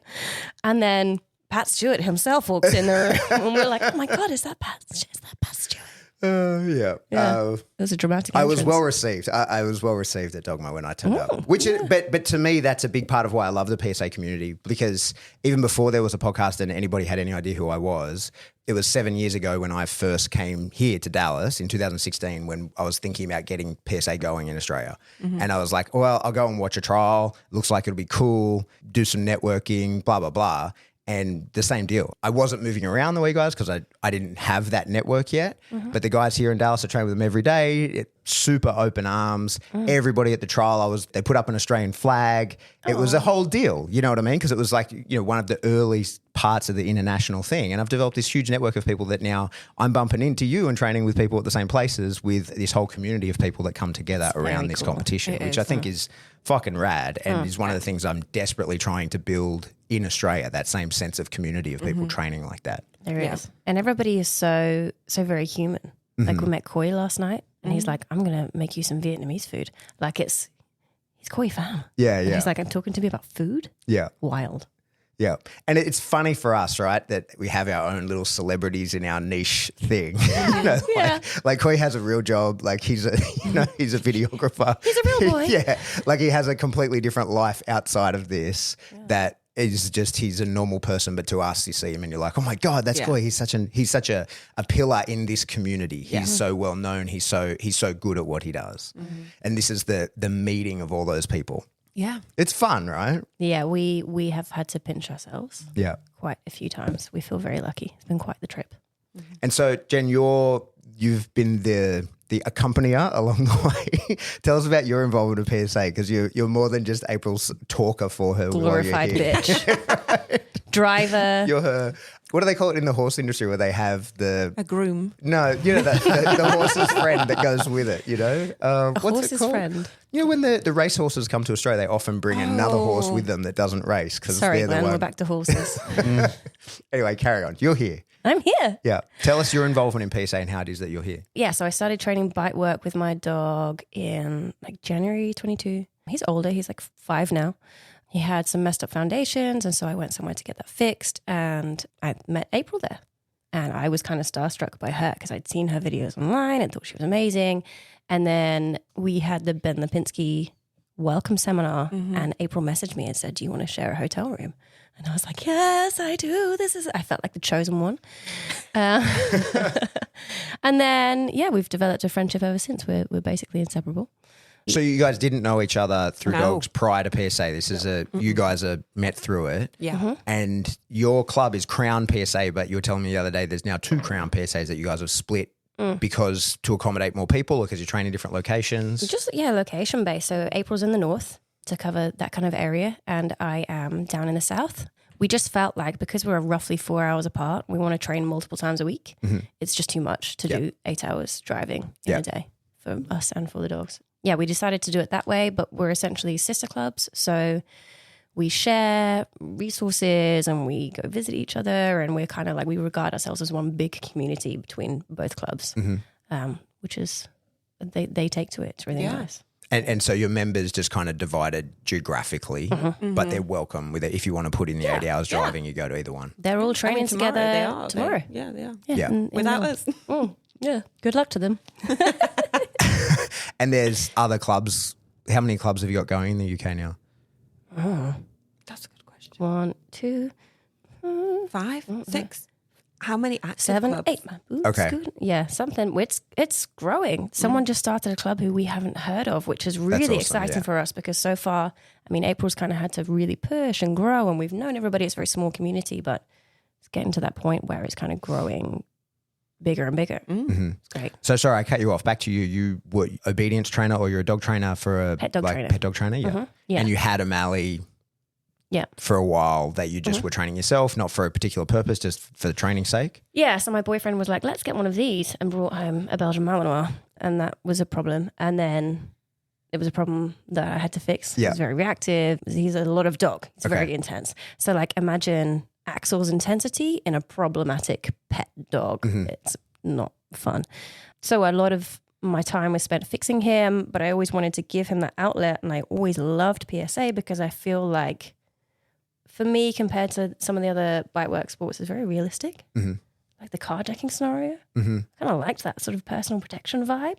Speaker 6: and then Pat Stewart himself walks in the room, and we're like, "Oh my god, is that Pat? Is that Pat Stewart?"
Speaker 2: Yeah.
Speaker 6: Yeah. It was a dramatic.
Speaker 2: I was
Speaker 6: entrance.
Speaker 2: well received. I was well received at Dogma when I turned up. But to me, that's a big part of why I love the PSA community, because even before there was a podcast and anybody had any idea who I was, it was 7 years ago when I first came here to Dallas in 2016 when I was thinking about getting PSA going in Australia. And I was like, well, I'll go and watch a trial. Looks like it'll be cool. Do some networking, blah, blah, blah. And the same deal. I wasn't moving around the way guys because I didn't have that network yet. But the guys here in Dallas, I train with them every day. Super open arms. Everybody at the trial, they put up an Australian flag. It was a whole deal. You know what I mean? Because it was like, one of the early parts of the international thing. And I've developed this huge network of people that now I'm bumping into you and training with people at the same places with this whole community of people that come together around
Speaker 6: very
Speaker 2: this
Speaker 6: cool.
Speaker 2: competition,
Speaker 5: It
Speaker 2: which
Speaker 5: is,
Speaker 2: I think is fucking rad and is one of the things I'm desperately trying to build in Australia, that same sense of community of people training like that.
Speaker 6: There
Speaker 5: Yeah.
Speaker 6: is. And everybody is so very human. Like we met Koi last night and he's like, I'm going to make you some Vietnamese food. Like he's Koi fam.
Speaker 2: Yeah,
Speaker 6: And
Speaker 2: yeah.
Speaker 6: he's like, I'm talking to me about food.
Speaker 2: Yeah.
Speaker 6: Wild.
Speaker 2: Yeah. And it's funny for us, right, that we have our own little celebrities in our niche thing. Like Koi has a real job. Like he's a videographer.
Speaker 6: He's a real boy.
Speaker 2: Yeah. Like he has a completely different life outside of this that is just, he's a normal person, but to us you see him and you're like, oh my God, that's Koi. He's such a pillar in this community. He's so well known. He's so good at what he does. And this is the meeting of all those people.
Speaker 5: Yeah.
Speaker 2: It's fun, right?
Speaker 6: Yeah, we have had to pinch ourselves
Speaker 2: Yeah.
Speaker 6: quite a few times. We feel very lucky. It's been quite the trip.
Speaker 2: And so, Jen, you've been the accompanier along the way. Tell us about your involvement with PSA, because you're more than just April's talker for her.
Speaker 6: Glorified
Speaker 2: while you're here.
Speaker 6: bitch. Driver.
Speaker 2: You're her. What do they call it in the horse industry where they have the
Speaker 5: A groom.
Speaker 2: the horse's friend that goes with it? What's it
Speaker 6: horse's
Speaker 2: called?
Speaker 6: friend.
Speaker 2: When the race horses come to Australia, they often bring another horse with them that doesn't race because
Speaker 6: Sorry,
Speaker 2: they're the
Speaker 6: Glenn,
Speaker 2: one.
Speaker 6: we're back to horses.
Speaker 2: Anyway, carry on. You're here.
Speaker 6: I'm here.
Speaker 2: Yeah. Tell us your involvement in PSA and how it is that you're here.
Speaker 6: Yeah, so I started training bite work with my dog in like January 22. He's older. He's like 5 now. He had some messed up foundations, and so I went somewhere to get that fixed, and I met April there. And I was kind of starstruck by her because I'd seen her videos online and thought she was amazing. And then we had the Ben Lipinski welcome seminar, and April messaged me and said, "Do you want to share a hotel room?" And I was like, "Yes, I do. I felt like the chosen one." And then, we've developed a friendship ever since. We're basically inseparable.
Speaker 2: So you guys didn't know each other through
Speaker 5: No.
Speaker 2: dogs prior to PSA. This is you guys are met through it.
Speaker 5: Yeah.
Speaker 2: And your club is Crown PSA, but you were telling me the other day there's now 2 Crown PSAs that you guys have split because to accommodate more people or because you're training different locations.
Speaker 6: Just, location based. So April's in the north to cover that kind of area, and I am down in the south. We just felt like because we're roughly 4 hours apart, we want to train multiple times a week. It's just too much to do 8 hours driving in a day for us and for the dogs. Yeah, we decided to do it that way, but we're essentially sister clubs. So we share resources and we go visit each other, and we're kind of like, we regard ourselves as one big community between both clubs, which is, they take to it. It's really nice.
Speaker 2: And so your members just kind of divided geographically, but they're welcome with it. If you want to put in the 80 hours driving, you go to either one.
Speaker 6: They're all training
Speaker 5: tomorrow,
Speaker 6: together
Speaker 5: they are.
Speaker 6: tomorrow.
Speaker 5: Yeah, they are.
Speaker 2: Yeah.
Speaker 5: Without us.
Speaker 6: Yeah, good luck to them.
Speaker 2: And there's other clubs. How many clubs have you got going in the UK now?
Speaker 5: That's a good question.
Speaker 6: 1, 2,
Speaker 5: 5, 6. How many active
Speaker 6: 7,
Speaker 5: clubs?
Speaker 6: 8. My boob's
Speaker 2: Okay.
Speaker 6: good. Yeah, something. It's growing. Someone just started a club who we haven't heard of, which is really
Speaker 2: awesome,
Speaker 6: exciting
Speaker 2: yeah.
Speaker 6: for us because so far, I mean, April's kind of had to really push and grow, and we've known everybody. It's a very small community, but it's getting to that point where it's kind of growing bigger and bigger. It's great.
Speaker 2: So sorry, I cut you off. Back to you. You were obedience trainer or you're a dog trainer for a
Speaker 6: Pet dog trainer.
Speaker 2: Pet dog trainer, yeah.
Speaker 6: Yeah.
Speaker 2: And you had a Mally
Speaker 6: Yeah.
Speaker 2: for a while that you just were training yourself, not for a particular purpose, just for the training's sake.
Speaker 6: Yeah, so my boyfriend was like, let's get one of these, and brought home a Belgian Malinois, and that was a problem. And then it was a problem that I had to fix.
Speaker 2: Yeah.
Speaker 6: He's very reactive. He's a lot of dog. He's
Speaker 2: Okay.
Speaker 6: very intense. So like imagine Axel's intensity in a problematic pet dog. It's not fun. So a lot of my time was spent fixing him, but I always wanted to give him that outlet, and I always loved PSA because I feel like for me, compared to some of the other bite work sports, it's very realistic. Like the carjacking scenario. Kind of liked that sort of personal protection vibe,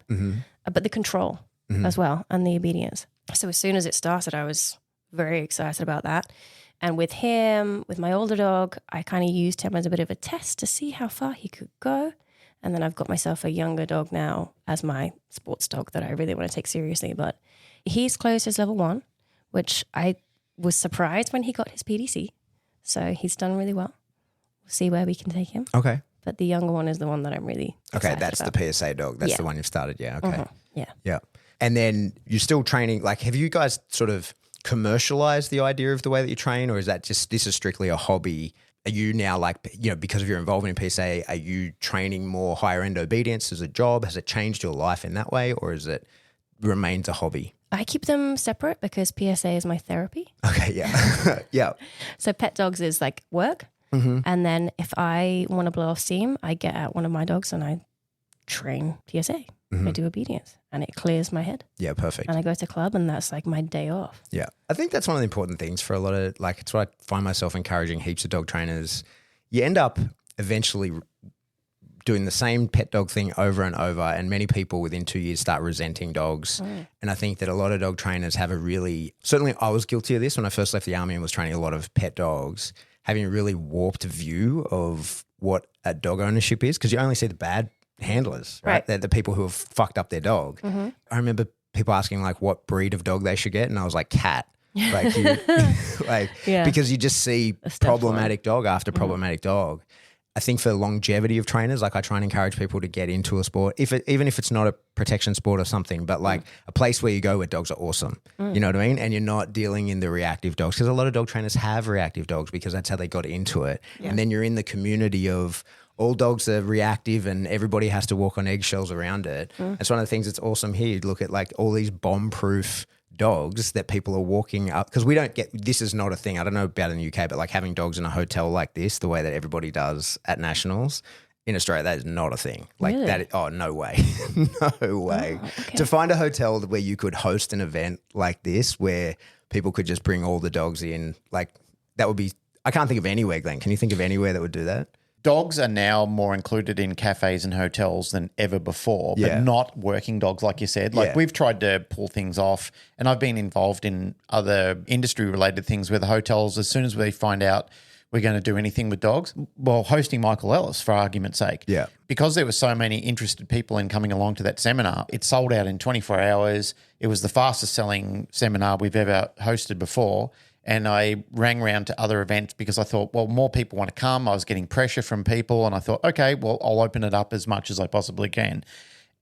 Speaker 6: but the control as well and the obedience. So as soon as it started, I was very excited about that. And with him, with my older dog, I kind of used him as a bit of a test to see how far he could go. And then I've got myself a younger dog now as my sports dog that I really want to take seriously. But he's closed as level 1, which I was surprised when he got his PDC. So he's done really well. We'll see where we can take him.
Speaker 2: Okay.
Speaker 6: But the younger one is the one that I'm really
Speaker 2: Okay,
Speaker 6: excited
Speaker 2: that's
Speaker 6: about.
Speaker 2: the PSA dog. That's
Speaker 6: Yeah.
Speaker 2: the one you've started. Yeah. Okay.
Speaker 6: Yeah.
Speaker 2: Yeah. And then you're still training. Like, have you guys sort of commercialized the idea of the way that you train, or is that just this is strictly a hobby? Are you now like, you know, because of your involvement in PSA, are you training more higher end obedience as a job? Has it changed your life in that way, or is it remains a hobby?
Speaker 6: I keep them separate because PSA is my therapy.
Speaker 2: Okay. Yeah. Yeah.
Speaker 6: So pet dogs is like work. And then if I want to blow off steam, I get out one of my dogs and I train PSA. I do obedience and it clears my head.
Speaker 2: Yeah. Perfect.
Speaker 6: And I go to club and that's like my day off.
Speaker 2: Yeah. I think that's one of the important things for a lot of, like, it's what I find myself encouraging heaps of dog trainers. You end up eventually doing the same pet dog thing over and over, and many people within 2 years start resenting dogs. And I think that a lot of dog trainers have a really, certainly I was guilty of this when I first left the army and was training a lot of pet dogs, having a really warped view of what a dog ownership is, because you only see the bad handlers, right?
Speaker 6: Right.
Speaker 2: They're the people who have fucked up their dog. I remember people asking like what breed of dog they should get, and I was like, cat. Like, you, like,
Speaker 6: Yeah.
Speaker 2: because you just see
Speaker 6: stuffed
Speaker 2: problematic dog after problematic dog. I think for longevity of trainers, like I try and encourage people to get into a sport, even if it's not a protection sport or something, but like a place where you go where dogs are awesome. You know what I mean? And you're not dealing in the reactive dogs, because a lot of dog trainers have reactive dogs because that's how they got into it. And then you're in the community of all dogs are reactive and everybody has to walk on eggshells around it. That's one of the things that's awesome here. You look at like all these bomb-proof dogs that people are walking up, because we don't get, this is not a thing. I don't know about in the UK, but like having dogs in a hotel like this, the way that everybody does at nationals, in Australia, that is not a thing. Like
Speaker 6: Really?
Speaker 2: that. Oh, no way. No way.
Speaker 6: okay.
Speaker 2: To find a hotel where you could host an event like this, where people could just bring all the dogs in, like that would be, I can't think of anywhere, Glenn. Can you think of anywhere that would do that?
Speaker 3: Dogs are now more included in cafes and hotels than ever before, but
Speaker 2: Yeah.
Speaker 3: not working dogs, like you said. Like
Speaker 2: Yeah.
Speaker 3: we've tried to pull things off, and I've been involved in other industry-related things where the hotels, as soon as we find out we're going to do anything with dogs, well, hosting Michael Ellis, for argument's sake.
Speaker 2: Yeah.
Speaker 3: Because there were so many interested people in coming along to that seminar, it sold out in 24 hours. It was the fastest selling seminar we've ever hosted before. And I rang around to other events because I thought, well, more people want to come. I was getting pressure from people, and I thought, okay, well, I'll open it up as much as I possibly can.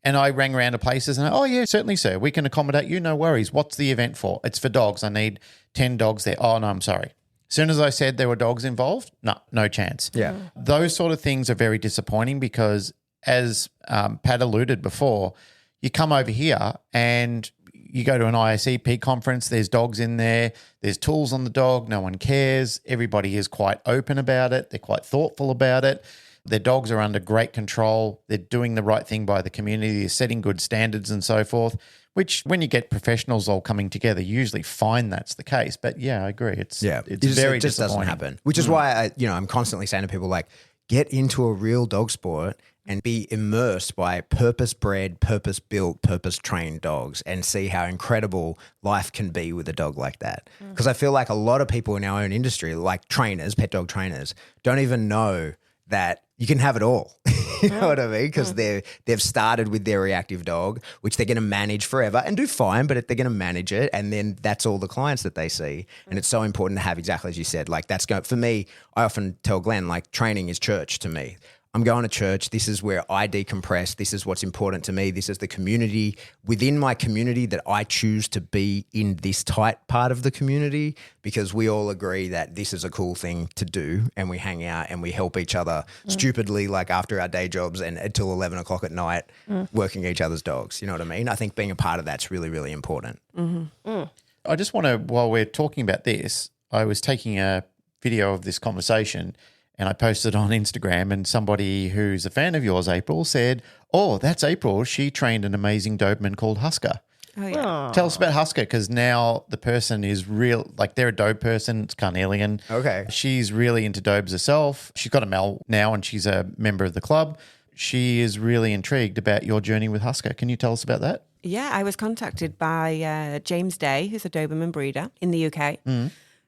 Speaker 3: And I rang around to places and, oh, yeah, certainly, sir. We can accommodate you. No worries. What's the event for? It's for dogs. I need 10 dogs there. Oh, no, I'm sorry. As soon as I said there were dogs involved, no chance.
Speaker 2: Yeah.
Speaker 3: Those sort of things are very disappointing because, as Pat alluded before, you come over here and you go to an ISEP conference, there's dogs in there, there's tools on the dog, no one cares. Everybody is quite open about it. They're quite thoughtful about it. Their dogs are under great control. They're doing the right thing by the community. They're setting good standards and so forth, which when you get professionals all coming together, you usually find that's the case. But yeah, I agree. It's very
Speaker 2: it just doesn't
Speaker 3: disappointing.
Speaker 2: happen. Which is why I'm constantly saying to people like, get into a real dog sport and be immersed by purpose-bred, purpose-built, purpose-trained dogs and see how incredible life can be with a dog like that. Because I feel like a lot of people in our own industry, like trainers, pet dog trainers, don't even know that you can have it all. You know what I mean? Because they've started with their reactive dog, which they're going to manage forever and do fine, but they're going to manage it. And then that's all the clients that they see. And it's so important to have, exactly as you said, like that's going, for me, I often tell Glenn, like training is church to me. I'm going to church. This is where I decompress. This is what's important to me. This is the community within my community that I choose to be in this tight part of the community because we all agree that this is a cool thing to do and we hang out and we help each other stupidly like after our day jobs and until 11 o'clock at night working each other's dogs. You know what I mean? I think being a part of that's really, really important.
Speaker 3: I just want to, while we're talking about this, I was taking a video of this conversation and I posted on Instagram, and somebody who's a fan of yours, April, said, oh, that's April. She trained an amazing Doberman called Husker.
Speaker 5: Oh, yeah.
Speaker 3: Tell us about Husker, because now the person is real, like they're a Dobe person. It's carnelian.
Speaker 2: Okay.
Speaker 3: She's really into Dobes herself. She's got a Mal now and she's a member of the club. She is really intrigued about your journey with Husker. Can you tell us about that?
Speaker 5: Yeah, I was contacted by James Day, who's a Doberman breeder in the UK.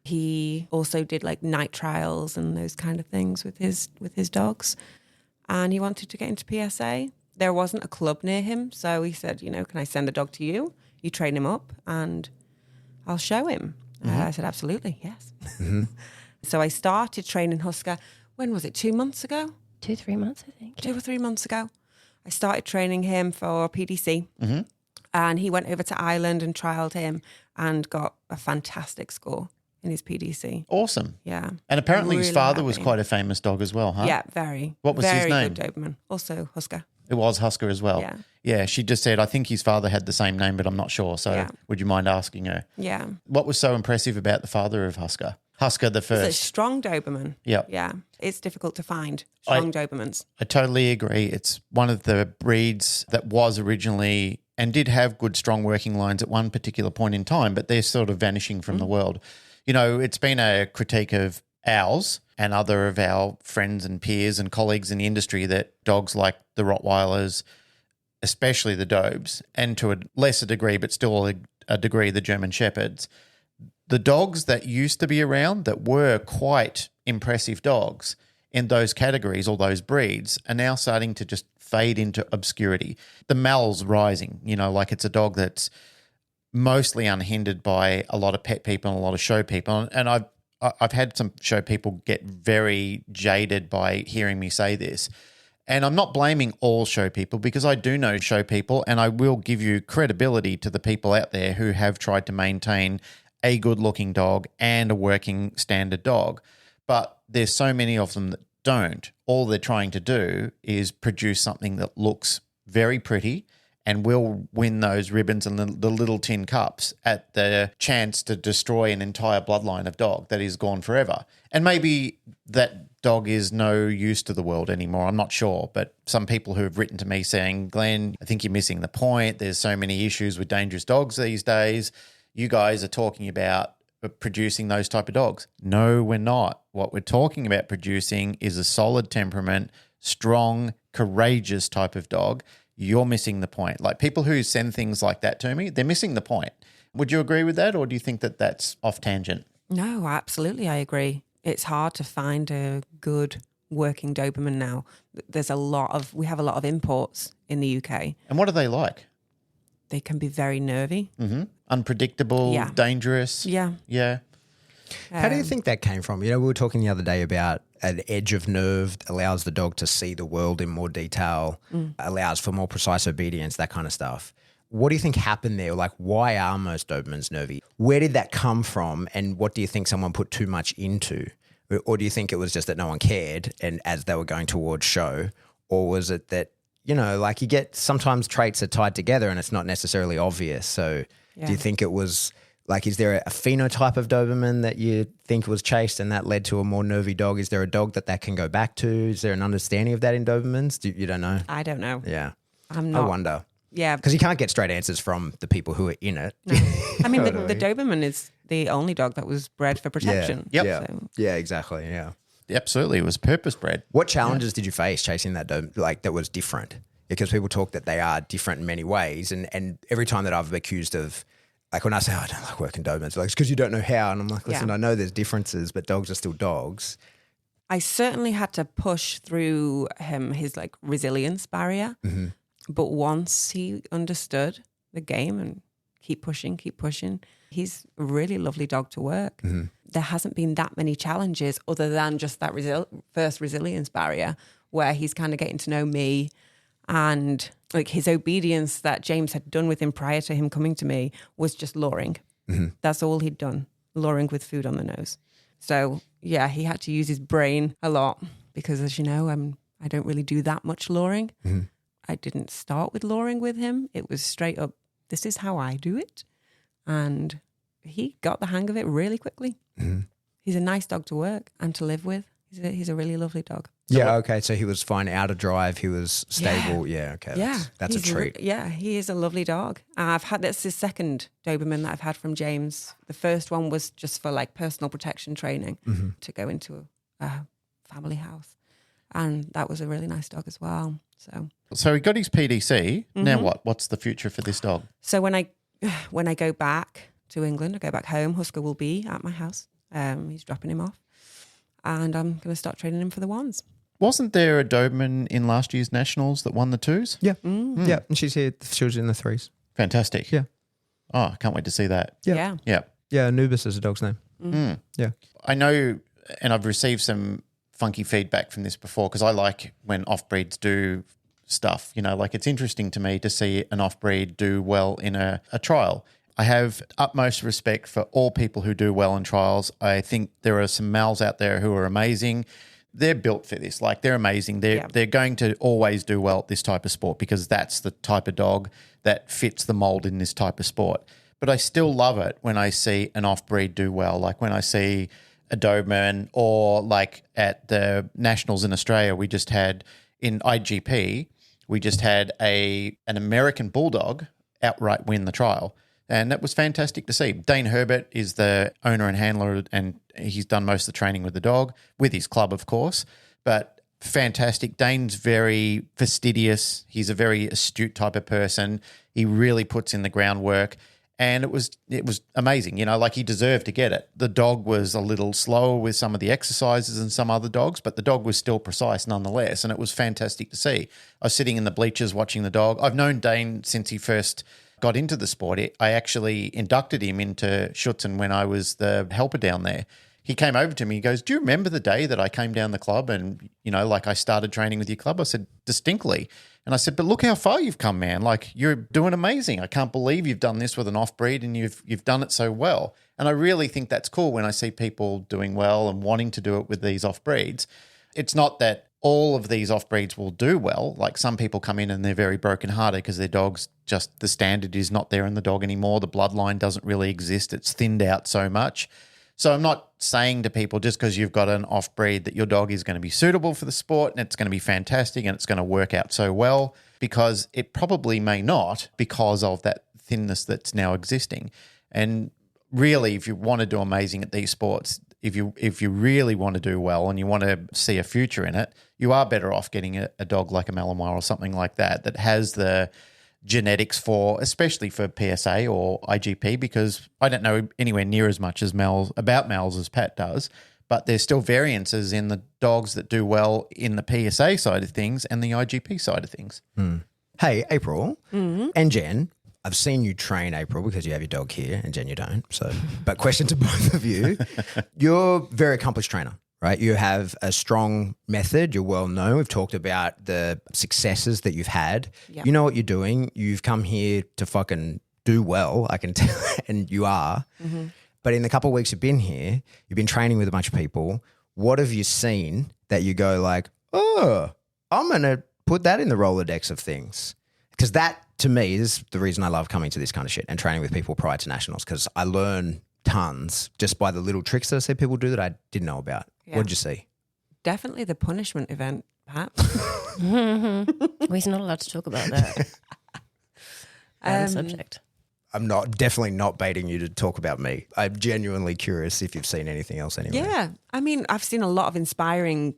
Speaker 5: He also did like night trials and those kind of things with his dogs. And he wanted to get into PSA. There wasn't a club near him. So he said, can I send the dog to you? You train him up and I'll show him. I said, absolutely, yes. So I started training Husker. When was it? 2 months ago?
Speaker 6: 2-3 months, I think.
Speaker 5: 2 or 3 months ago. I started training him for PDC. And he went over to Ireland and trialed him and got a fantastic score in his PDC.
Speaker 3: Awesome.
Speaker 5: Yeah.
Speaker 3: And apparently his
Speaker 5: Really
Speaker 3: father was
Speaker 5: happy.
Speaker 3: quite a famous dog as well, huh?
Speaker 5: Yeah, very.
Speaker 3: What was his
Speaker 5: very
Speaker 3: name?
Speaker 5: Good Doberman. Also Husker.
Speaker 3: It was Husker as well.
Speaker 5: Yeah.
Speaker 3: Yeah, she just said, I think his father had the same name, but I'm not sure. So
Speaker 5: Yeah.
Speaker 3: would you mind asking her?
Speaker 5: Yeah.
Speaker 3: What was so impressive about the father of Husker? Husker the
Speaker 5: It's a
Speaker 3: first.
Speaker 5: strong Doberman.
Speaker 3: Yep.
Speaker 5: Yeah. It's difficult to find strong Dobermans.
Speaker 3: I totally agree. It's one of the breeds that was originally and did have good, strong working lines at one particular point in time, but they're sort of vanishing from the world. It's been a critique of ours and other of our friends and peers and colleagues in the industry that dogs like the Rottweilers, especially the Dobes, and to a lesser degree, but still a degree, the German Shepherds, the dogs that used to be around that were quite impressive dogs in those categories or those breeds are now starting to just fade into obscurity. The Mal's rising, like it's a dog that's mostly unhindered by a lot of pet people and a lot of show people. And I've had some show people get very jaded by hearing me say this. And I'm not blaming all show people because I do know show people, and I will give you credibility to the people out there who have tried to maintain a good-looking dog and a working standard dog. But there's so many of them that don't. All they're trying to do is produce something that looks very pretty and will win those ribbons and the little tin cups at the chance to destroy an entire bloodline of dog that is gone forever. And maybe that dog is no use to the world anymore. I'm not sure. But some people who have written to me saying, Glenn, I think you're missing the point. There's so many issues with dangerous dogs these days. You guys are talking about producing those type of dogs. No, we're not. What we're talking about producing is a solid temperament, strong, courageous type of dog. You're missing the point. Like people who send things like that to me, they're missing the point. Would you agree with that, or do you think that that's off tangent?
Speaker 5: No, absolutely, I agree. It's hard to find a good working Doberman now. We have a lot of imports in the UK.
Speaker 3: And what are they like?
Speaker 5: They can be very nervy.
Speaker 3: Unpredictable,
Speaker 5: Yeah.
Speaker 3: dangerous.
Speaker 5: Yeah.
Speaker 3: Yeah.
Speaker 2: How do you think that came from? You know, we were talking the other day about an edge of nerve allows the dog to see the world in more detail, allows for more precise obedience, that kind of stuff. What do you think happened there? Like, why are most Dobermans nervy? Where did that come from? And what do you think someone put too much into? Or do you think it was just that no one cared and as they were going towards show? Or was it that, you know, like you get sometimes traits are tied together and it's not necessarily obvious. So do you think it was like, is there a phenotype of Doberman that you think was chased and that led to a more nervy dog? Is there a dog that can go back to? Is there an understanding of that in Dobermans? You don't know?
Speaker 5: I don't know.
Speaker 2: Yeah.
Speaker 5: I'm
Speaker 2: I
Speaker 5: not.
Speaker 2: wonder.
Speaker 5: Yeah.
Speaker 2: Because you can't get straight answers from the people who are in it.
Speaker 5: I mean, the Doberman is the only dog that was bred for protection.
Speaker 3: Yep.
Speaker 2: Yeah.
Speaker 5: So,
Speaker 2: Yeah, exactly. Yeah.
Speaker 3: Absolutely. It was purpose bred.
Speaker 2: What challenges did you face chasing that Doberman, like that was different? Because people talk that they are different in many ways. And every time that I've been accused of, like when I say, I don't like working Dobermans, like, it's because you don't know how. And I'm like, listen,
Speaker 5: Yeah.
Speaker 2: I know there's differences, but dogs are still dogs.
Speaker 5: I certainly had to push through his like resilience barrier. But once he understood the game and keep pushing, he's a really lovely dog to work. There hasn't been that many challenges other than just that first resilience barrier where he's kind of getting to know me, and like his obedience that James had done with him prior to him coming to me was just luring. That's all he'd done, luring with food on the nose. So yeah, he had to use his brain a lot because, as you know, I don't really do that much luring. I didn't start with luring with him. It was straight up, this is how I do it. And he got the hang of it really quickly. He's a nice dog to work and to live with. He's a really lovely dog.
Speaker 2: Yeah, okay. So he was fine out of drive. He was stable. Yeah, okay. That's a
Speaker 5: he's
Speaker 2: treat.
Speaker 5: He is a lovely dog. That's his second Doberman that I've had from James. The first one was just for like personal protection training to go into a family house. And that was a really nice dog as well.
Speaker 3: So he got his PDC. Now what? What's the future for this dog?
Speaker 5: So when I go back to England, I go back home, Husker will be at my house. He's dropping him off. And I'm going to start training him for the ones.
Speaker 3: Wasn't there a Doberman in last year's Nationals that won the twos?
Speaker 2: Yeah. Yeah. And she's here. She was in the threes.
Speaker 3: Fantastic.
Speaker 2: Yeah.
Speaker 3: Oh, I can't wait to see that.
Speaker 5: Yeah.
Speaker 3: Yeah.
Speaker 2: Yeah. Anubis is a dog's name. Yeah.
Speaker 3: I know, and I've received some funky feedback from this before because I like when off-breeds do stuff, you know, like it's interesting to me to see an off-breed do well in a trial. I have utmost respect for all people who do well in trials. I think there are some males out there who are amazing. They're built for this. Like they're amazing. They're going to always do well at this type of sport because that's the type of dog that fits the mold in this type of sport. But I still love it when I see an off-breed do well. Like when I see a Doberman, or like at the Nationals in Australia, we just had in IGP, we just had an American Bulldog outright win the trial. And that was fantastic to see. Dane Herbert is the owner and handler, and he's done most of the training with the dog, with his club, of course. But fantastic. Dane's very fastidious. He's a very astute type of person. He really puts in the groundwork. And it was amazing. You know, like he deserved to get it. The dog was a little slower with some of the exercises than some other dogs, but the dog was still precise nonetheless. And it was fantastic to see. I was sitting in the bleachers watching the dog. I've known Dane since he first got into the sport. I actually inducted him into Schutzen when I was the helper down there. He came over to me, he goes, do you remember the day that I came down the club and, you know, like I started training with your club? I said, distinctly. And I said, but look how far you've come, man. Like you're doing amazing. I can't believe you've done this with an off-breed and you've done it so well. And I really think that's cool when I see people doing well and wanting to do it with these off-breeds. It's not that all of these off-breeds will do well. Like some people come in and they're very brokenhearted because their dog's just, the standard is not there in the dog anymore. The bloodline doesn't really exist. It's thinned out so much. So I'm not saying to people just because you've got an off-breed that your dog is going to be suitable for the sport and it's going to be fantastic and it's going to work out so well, because it probably may not because of that thinness that's now existing. And really, if you want to do amazing at these sports, if you really want to do well and you want to see a future in it, you are better off getting a dog like a Malinois or something like that has the genetics for, especially for PSA or IGP, because I don't know anywhere near as much as about Mal's as Pat does, but there's still variances in the dogs that do well in the PSA side of things and the IGP side of things.
Speaker 2: Hey, April and Jen, I've seen you train, April, because you have your dog here, and Jen, you don't. So, but question to both of you. You're a very accomplished trainer, right? You have a strong method. You're well known. We've talked about the successes that you've had.
Speaker 5: Yep.
Speaker 2: You know what you're doing. You've come here to fucking do well, I can tell, and you are. But in the couple of weeks you've been here, you've been training with a bunch of people. What have you seen that you go like, oh, I'm going to put that in the Rolodex of things? Because that, to me, is the reason I love coming to this kind of shit and training with people prior to nationals, because I learn tons just by the little tricks that I see people do that I didn't know about.
Speaker 5: Yeah.
Speaker 2: What did you see?
Speaker 5: Definitely the punishment event, Pat.
Speaker 6: Well, he's not allowed to talk about that. Subject.
Speaker 2: I'm definitely not baiting you to talk about me. I'm genuinely curious if you've seen anything else anyway.
Speaker 5: Yeah. I mean, I've seen a lot of inspiring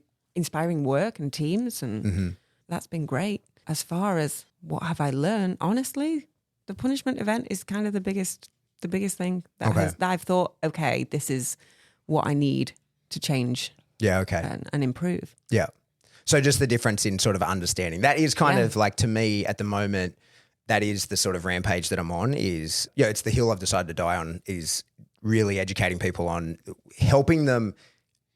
Speaker 5: work and teams, and that's been great. As far as what have I learned, honestly, the punishment event is kind of the biggest thing that I've thought, okay, this is what I need to change
Speaker 2: Yeah, okay.
Speaker 5: and improve.
Speaker 2: Yeah. So just the difference in sort of understanding. That is kind of like, to me at the moment, that is the sort of rampage that I'm on is, it's the hill I've decided to die on, is really educating people on helping them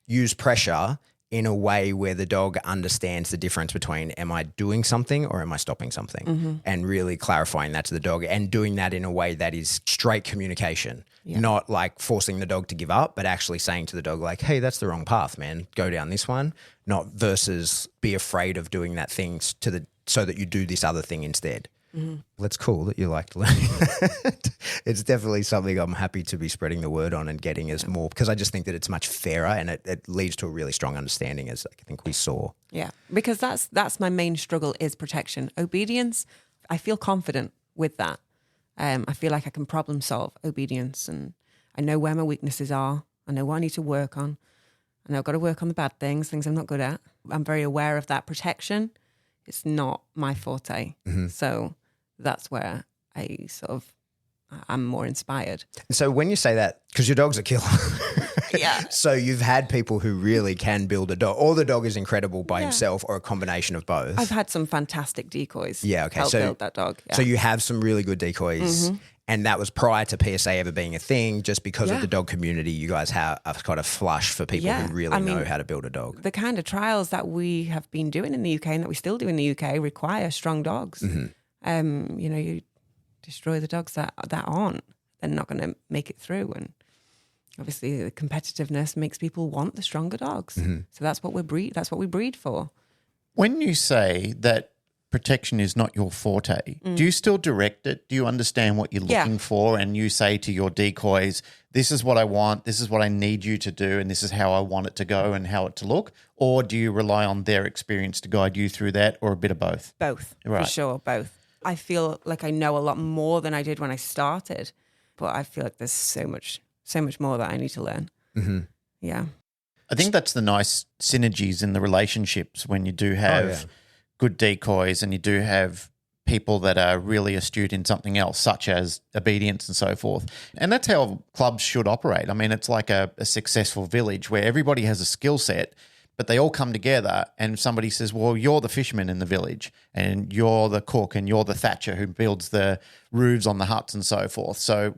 Speaker 2: use pressure in a way where the dog understands the difference between, am I doing something or am I stopping something? And really clarifying that to the dog and doing that in a way that is straight communication, not like forcing the dog to give up, but actually saying to the dog like, hey, that's the wrong path, man. Go down this one, not versus be afraid of doing that thing so that you do this other thing instead. Well, it's cool that you liked learning that. It's definitely something I'm happy to be spreading the word on and getting as more, because I just think that it's much fairer and it leads to a really strong understanding, as I think we saw.
Speaker 5: Yeah, because that's my main struggle is protection. Obedience, I feel confident with that. I feel like I can problem solve obedience, and I know where my weaknesses are. I know what I need to work on. I know I've got to work on the bad things I'm not good at. I'm very aware of that. Protection, it's not my forte. So that's where I'm more inspired.
Speaker 2: So when you say that, because your dog's a killer.
Speaker 5: Yeah.
Speaker 2: So you've had people who really can build a dog, or the dog is incredible by himself, or a combination of both.
Speaker 5: I've had some fantastic decoys.
Speaker 2: Yeah, okay.
Speaker 5: Help
Speaker 2: So
Speaker 5: build that dog. Yeah.
Speaker 2: So you have some really good decoys. And that was prior to PSA ever being a thing, just because of the dog community. You guys have got a flush for people who really know how to build a dog.
Speaker 5: The kind of trials that we have been doing in the UK and that we still do in the UK require strong dogs. You destroy the dogs that aren't, they're not going to make it through. And obviously the competitiveness makes people want the stronger dogs. So that's what we breed for.
Speaker 3: When you say that protection is not your forte, do you still direct it? Do you understand what you're looking for? And you say to your decoys, this is what I want, this is what I need you to do, and this is how I want it to go and how it to look? Or do you rely on their experience to guide you through that, or a bit of both?
Speaker 5: Both,
Speaker 3: Right.
Speaker 5: for sure, both. I feel like I know a lot more than I did when I started, but I feel like there's so much more that I need to learn. Yeah.
Speaker 3: I think that's the nice synergies in the relationships when you do have good decoys and you do have people that are really astute in something else, such as obedience and so forth. And that's how clubs should operate. I mean, it's like a successful village where everybody has a skill set, but they all come together and somebody says, well, you're the fisherman in the village and you're the cook and you're the thatcher who builds the roofs on the huts and so forth. So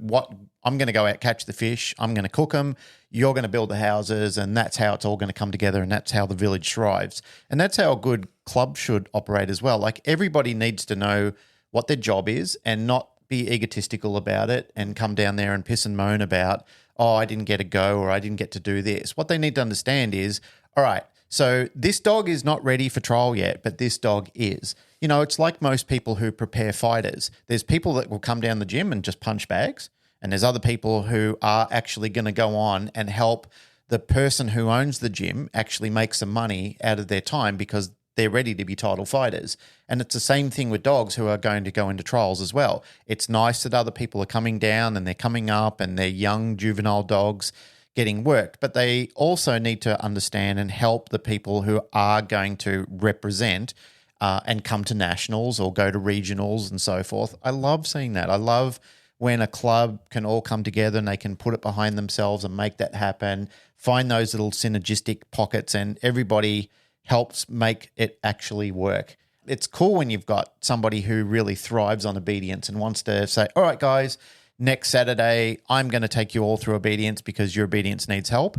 Speaker 3: I'm going to go out, catch the fish, I'm going to cook them, you're going to build the houses, and that's how it's all going to come together, and that's how the village thrives. And that's how a good club should operate as well. Like, everybody needs to know what their job is and not be egotistical about it and come down there and piss and moan about, oh, I didn't get a go or I didn't get to do this. What they need to understand is, all right, so this dog is not ready for trial yet, but this dog is. You know, it's like most people who prepare fighters. There's people that will come down the gym and just punch bags, and there's other people who are actually going to go on and help the person who owns the gym actually make some money out of their time because they're ready to be title fighters. And it's the same thing with dogs who are going to go into trials as well. It's nice that other people are coming down and they're coming up and they're young juvenile dogs getting worked, but they also need to understand and help the people who are going to represent and come to nationals or go to regionals and so forth. I love seeing that. I love when a club can all come together and they can put it behind themselves and make that happen, find those little synergistic pockets, and everybody helps make it actually work. It's cool when you've got somebody who really thrives on obedience and wants to say, all right, guys, next Saturday, I'm going to take you all through obedience because your obedience needs help.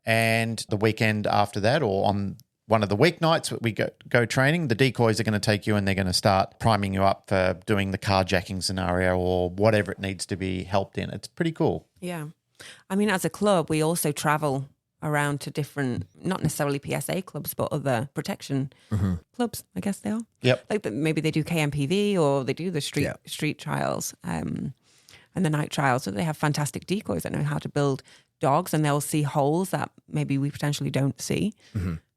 Speaker 3: And the weekend after that, or on one of the weeknights we go training, the decoys are going to take you and they're going to start priming you up for doing the carjacking scenario or whatever it needs to be helped in. It's pretty cool.
Speaker 5: Yeah. I mean, as a club, we also travel around to different, not necessarily PSA clubs, but other protection clubs, I guess they are.
Speaker 3: Yep.
Speaker 5: Like maybe they do KMPV or they do the street trials and the night trials. So they have fantastic decoys that know how to build dogs, and they'll see holes that maybe we potentially don't see.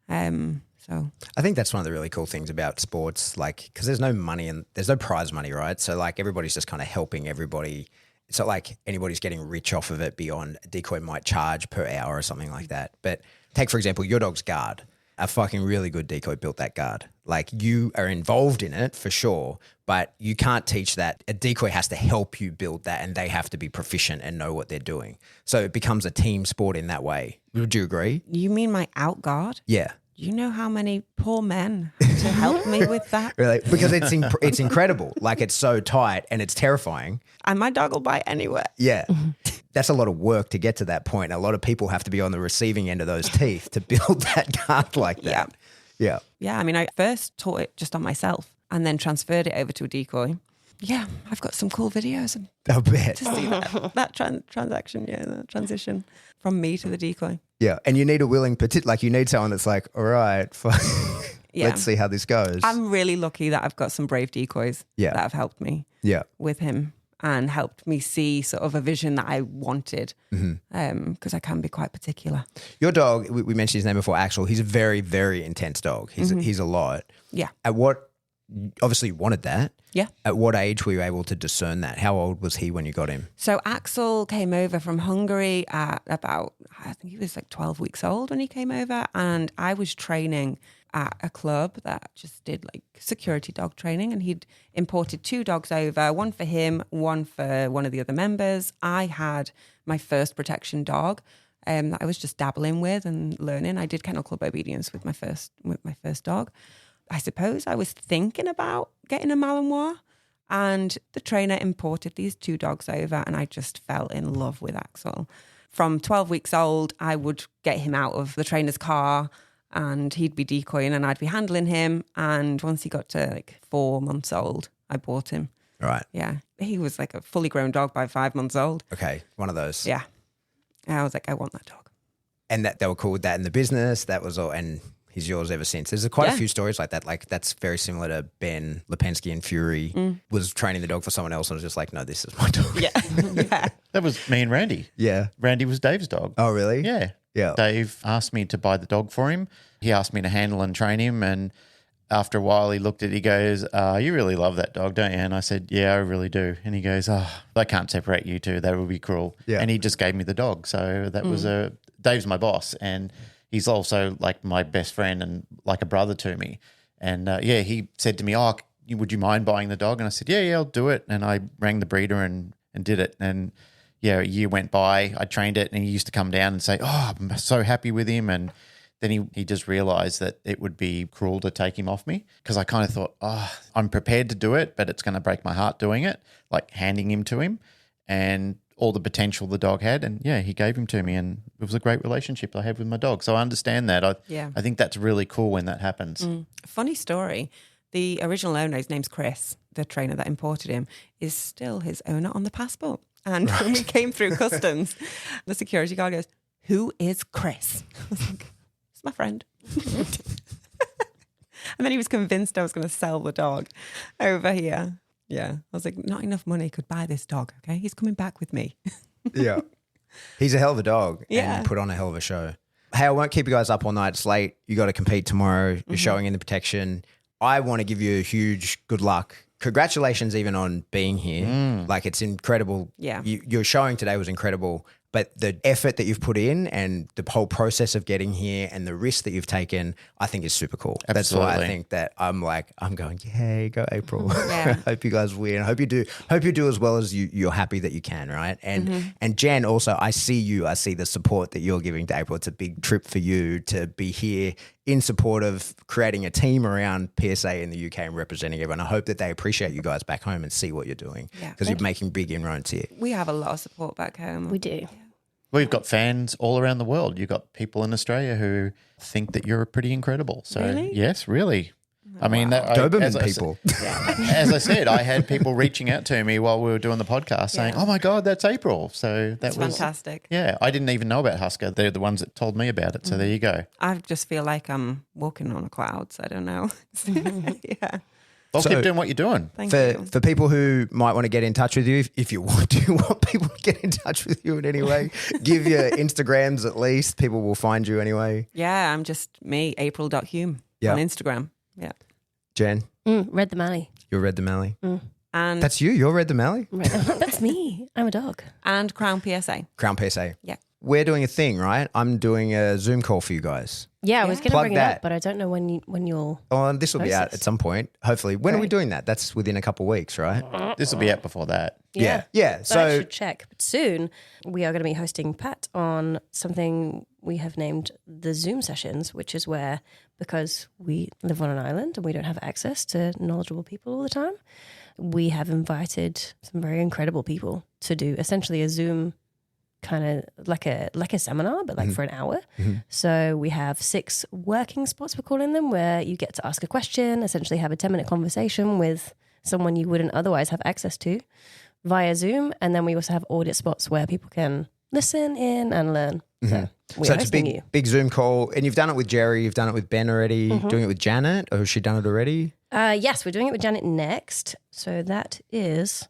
Speaker 5: So
Speaker 2: I think that's one of the really cool things about sports, like, because there's no money and there's no prize money, right? So like everybody's just kind of helping everybody. It's not like anybody's getting rich off of it beyond a decoy might charge per hour or something like that. But take, for example, your dog's guard. A fucking really good decoy built that guard. Like, you are involved in it for sure, but you can't teach that. A decoy has to help you build that, and they have to be proficient and know what they're doing. So it becomes a team sport in that way. Would you agree?
Speaker 5: you mean my out guard?
Speaker 2: Yeah.
Speaker 5: You know how many poor men had to help me with that?
Speaker 2: Really? Because it's incredible. Like, it's so tight and it's terrifying.
Speaker 5: And my dog will bite anywhere.
Speaker 2: Yeah. That's a lot of work to get to that point. A lot of people have to be on the receiving end of those teeth to build that guard like that. Yeah.
Speaker 5: Yeah, I mean, I first taught it just on myself and then transferred it over to a decoy. Yeah, I've got some cool videos
Speaker 2: I bet.
Speaker 5: to see that transaction, that transition from me to the decoy.
Speaker 2: Yeah. And you need a willing, like, you need someone that's like, all right,
Speaker 5: Yeah.
Speaker 2: let's see how this goes.
Speaker 5: I'm really lucky that I've got some brave decoys that have helped me
Speaker 2: Yeah.
Speaker 5: with him and helped me see sort of a vision that I wanted, because I can be quite particular.
Speaker 2: Your dog, we mentioned his name before, Axel. He's a very, very intense dog. He's a lot.
Speaker 5: Yeah.
Speaker 2: Obviously you wanted that.
Speaker 5: Yeah.
Speaker 2: At what age were you able to discern that? How old was he when you got him?
Speaker 5: So Axel came over from Hungary at about, I think he was like 12 weeks old when he came over. And I was training at a club that just did like security dog training. And he'd imported 2 dogs over, one for him, one for one of the other members. I had my first protection dog that I was just dabbling with and learning. I did kennel club obedience with my first dog. I suppose I was thinking about getting a Malinois, and the trainer imported these 2 dogs over, and I just fell in love with Axel. From 12 weeks old, I would get him out of the trainer's car and he'd be decoying and I'd be handling him. And once he got to like 4 months old, I bought him.
Speaker 2: All right.
Speaker 5: Yeah. He was like a fully grown dog by 5 months old.
Speaker 2: Okay. One of those.
Speaker 5: Yeah. And I was like, I want that dog.
Speaker 2: And that they were cool with that in the business. That was all. And he's yours ever since. There's quite a few stories like that. Like, that's very similar to Ben Lipinski and Fury was training the dog for someone else and was just like, no, this is my dog.
Speaker 5: Yeah. Yeah.
Speaker 3: That was me and Randy.
Speaker 2: Yeah.
Speaker 3: Randy was Dave's dog.
Speaker 2: Oh, really?
Speaker 3: Yeah.
Speaker 2: Yeah.
Speaker 3: Dave asked me to buy the dog for him. He asked me to handle and train him. And after a while, he looked at it, he goes, you really love that dog, don't you? And I said, yeah, I really do. And he goes, oh, I can't separate you two. That would be cruel.
Speaker 2: Yeah.
Speaker 3: And he just gave me the dog. So that was Dave's my boss. And he's also like my best friend and like a brother to me. And he said to me, oh, would you mind buying the dog? And I said, yeah, I'll do it. And I rang the breeder and did it. And a year went by, I trained it, and he used to come down and say, oh, I'm so happy with him. And then he just realized that it would be cruel to take him off me, because I kind of thought, oh, I'm prepared to do it, but it's going to break my heart doing it, like handing him to him and all the potential the dog had. And he gave him to me, and it was a great relationship I have with my dog. So I understand that. I think that's really cool when that happens.
Speaker 5: Funny story. The original owner, his name's Chris, the trainer that imported him, is still his owner on the passport. And when we came through customs, the security guard goes, who is Chris? I was like, it's my friend. And then he was convinced I was going to sell the dog over here. Yeah. I was like, not enough money could buy this dog. Okay. He's coming back with me.
Speaker 2: Yeah. He's a hell of a dog.
Speaker 5: Yeah.
Speaker 2: And put on a hell of a show. Hey, I won't keep you guys up all night. It's late. You got to compete tomorrow. You're showing in the protection. I want to give you a huge good luck. Congratulations even on being here. Like, it's incredible.
Speaker 5: Yeah.
Speaker 2: Your showing today was incredible. But the effort that you've put in and the whole process of getting here and the risk that you've taken, I think is super cool. That's why I
Speaker 3: Absolutely.
Speaker 2: think that I'm going, yay, go April.
Speaker 5: Yeah.
Speaker 2: Hope you guys win. Hope you do as well as you're happy that you can, right? And Jen, also, I see the support that you're giving to April. It's a big trip for you to be here in support of creating a team around PSA in the UK and representing everyone. I hope that they appreciate you guys back home and see what you're doing
Speaker 5: Yeah.
Speaker 2: because you're making big inroads here.
Speaker 5: We have a lot of support back home.
Speaker 6: We do.
Speaker 3: We've got fans all around the world. You've got people in Australia who think that you're pretty incredible. So,
Speaker 5: Really?
Speaker 3: yes, really. I mean,
Speaker 2: Doberman people.
Speaker 3: As I said, I had people reaching out to me while we were doing the podcast saying,
Speaker 5: Yeah.
Speaker 3: oh my God, that's April. So that
Speaker 5: It's
Speaker 3: was
Speaker 5: fantastic.
Speaker 3: Yeah, I didn't even know about Husker. They're the ones that told me about it. So there you go.
Speaker 5: I just feel like I'm walking on clouds. I don't know. Yeah.
Speaker 3: Well,
Speaker 2: So-
Speaker 3: keep doing what you're doing.
Speaker 5: Thank you.
Speaker 2: For people who might want to get in touch with you, if you want people to get in touch with you in any way, give your Instagrams at least. People will find you anyway.
Speaker 5: Yeah, I'm just me, April.Hume
Speaker 2: Yeah.
Speaker 5: on Instagram. Yeah.
Speaker 2: Jen,
Speaker 6: Red the Mally.
Speaker 2: you're Red the Mally.
Speaker 5: And
Speaker 2: That's you. You're Red the Mally.
Speaker 6: That's me. I'm a dog.
Speaker 5: and Crown PSA.
Speaker 2: Crown PSA.
Speaker 5: Yeah.
Speaker 2: We're doing a thing, right? I'm doing a Zoom call for you guys.
Speaker 6: Yeah, I was going to
Speaker 2: Plug
Speaker 6: bring it
Speaker 2: that.
Speaker 6: up, but I don't know when you'll.
Speaker 2: Oh, and this will be out
Speaker 6: Process.
Speaker 2: at some point. Hopefully. When are we
Speaker 6: Great.
Speaker 2: doing that? That's within a couple of weeks, right?
Speaker 3: This will be out before that.
Speaker 2: Yeah.
Speaker 6: So I
Speaker 2: So
Speaker 6: should check. But soon we are going to be hosting Pat on something we have named the Zoom sessions, which is where, because we live on an island and we don't have access to knowledgeable people all the time, we have invited some very incredible people to do essentially a Zoom kind of like a seminar, but like for an hour. So we have 6 working spots, we're calling them, where you get to ask a question, essentially have a 10-minute conversation with someone you wouldn't otherwise have access to via Zoom. And then we also have audit spots where people can listen in and learn. So, we
Speaker 2: So
Speaker 6: are
Speaker 2: it's a
Speaker 6: hosting
Speaker 2: big,
Speaker 6: you.
Speaker 2: big Zoom call. And you've done it with Jerry. You've done it with Ben already. Doing it with Janet, or has she done it already?
Speaker 6: Yes, we're doing it with Janet next. So that is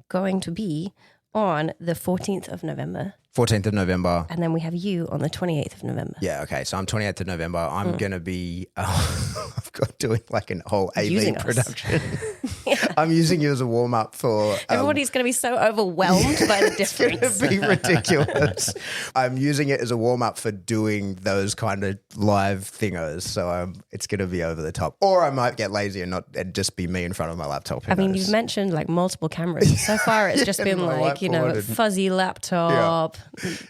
Speaker 6: going to be on the 14th of November.
Speaker 2: 14th of November.
Speaker 6: And then we have you on the 28th of November.
Speaker 2: Yeah, okay. So I'm 28th of November. I'm going to be I've got doing like a whole AV
Speaker 6: Using us.
Speaker 2: production. I'm using you as a warm up for
Speaker 6: Everybody's going to be so overwhelmed by the
Speaker 2: it's going
Speaker 6: difference.
Speaker 2: to be ridiculous. I'm using it as a warm up for doing those kind of live thingos. So it's going to be over the top. Or I might get lazy and just be me in front of my laptop. Who
Speaker 6: I mean,
Speaker 2: knows?
Speaker 6: you've mentioned like multiple cameras. So far, it's just been
Speaker 2: My
Speaker 6: like,
Speaker 2: whiteboard
Speaker 6: a
Speaker 2: and-
Speaker 6: fuzzy laptop.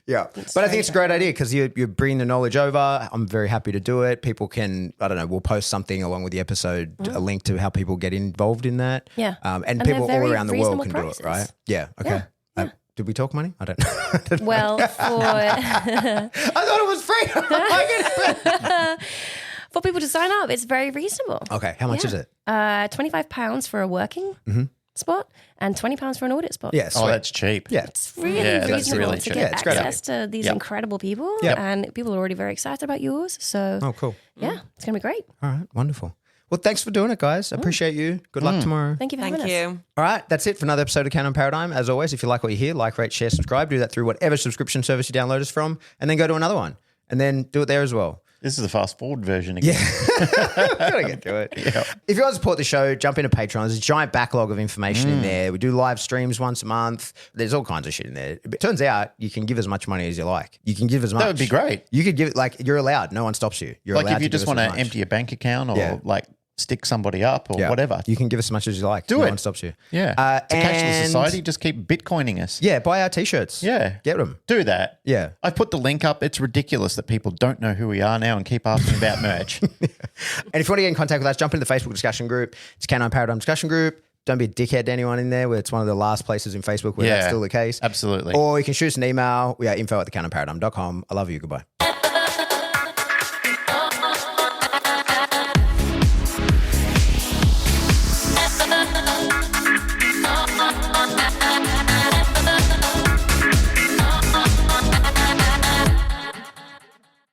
Speaker 2: Yeah. But I think it's a great idea because you bring the knowledge over. I'm very happy to do it. People can, I don't know, we'll post something along with the episode, a link to how people get involved in that.
Speaker 6: Yeah.
Speaker 2: And
Speaker 6: And
Speaker 2: people
Speaker 6: they're
Speaker 2: all
Speaker 6: very
Speaker 2: around the world
Speaker 6: reasonable
Speaker 2: can
Speaker 6: prices.
Speaker 2: do it, right? Yeah. Okay.
Speaker 6: Yeah.
Speaker 2: Did we talk money? I don't know.
Speaker 6: Well, for
Speaker 2: I thought it was free.
Speaker 6: for people to sign up, it's very reasonable.
Speaker 2: Okay. How much is it?
Speaker 6: £25 for a working spot and £20 for an audit spot.
Speaker 2: Yeah.
Speaker 3: Oh,
Speaker 2: sweet.
Speaker 3: that's cheap.
Speaker 2: Yeah.
Speaker 6: It's really
Speaker 3: Yeah, that's
Speaker 6: reasonable
Speaker 3: really
Speaker 6: to
Speaker 3: cheap.
Speaker 6: get
Speaker 2: Yeah, it's great.
Speaker 6: access to these
Speaker 3: Yep.
Speaker 6: incredible people.
Speaker 2: Yep.
Speaker 6: And people are already very excited about yours. So,
Speaker 2: Oh, cool.
Speaker 6: yeah, it's going to be great.
Speaker 2: All right. Wonderful. Well, thanks for doing it, guys. I appreciate you. Good luck tomorrow.
Speaker 6: Thank you for
Speaker 5: Thank
Speaker 6: having us.
Speaker 5: you.
Speaker 2: All right, that's it for another episode of Canon Paradigm. As always, if you like what you hear, like, rate, share, subscribe. Do that through whatever subscription service you download us from, and then go to another one, and then do it there as well.
Speaker 3: This is the fast forward version again.
Speaker 2: Gotta get to it. If you want to support the show, jump into Patreon. There's a giant backlog of information in there. We do live streams once a month. There's all kinds of shit in there. It turns out you can give as much money as you like. You can give as much.
Speaker 3: That would be great.
Speaker 2: You could give it like you're allowed. No one stops you. You're
Speaker 3: Like
Speaker 2: allowed
Speaker 3: if you
Speaker 2: to give
Speaker 3: just
Speaker 2: us
Speaker 3: want
Speaker 2: as
Speaker 3: to
Speaker 2: much.
Speaker 3: empty a bank account or
Speaker 2: Yeah.
Speaker 3: like stick somebody up or
Speaker 2: Yeah.
Speaker 3: whatever.
Speaker 2: You can give us as much as you like.
Speaker 3: Do
Speaker 2: no
Speaker 3: it.
Speaker 2: one stops you.
Speaker 3: Yeah. It's a cashless
Speaker 2: and-
Speaker 3: society. Just keep Bitcoining us.
Speaker 2: Yeah, buy our t-shirts.
Speaker 3: Yeah.
Speaker 2: Get them.
Speaker 3: Do that.
Speaker 2: Yeah.
Speaker 3: I put the link up. It's ridiculous that people don't know who we are now and keep asking about merch.
Speaker 2: And if you want to get in contact with us, jump into the Facebook discussion group. It's Canon Paradigm discussion group. Don't be a dickhead to anyone in there. Where it's one of the last places in Facebook where that's
Speaker 3: Yeah,
Speaker 2: still the case.
Speaker 3: absolutely.
Speaker 2: Or you can shoot us an email. We are info@thecanonparadigm.com. I love you. Goodbye.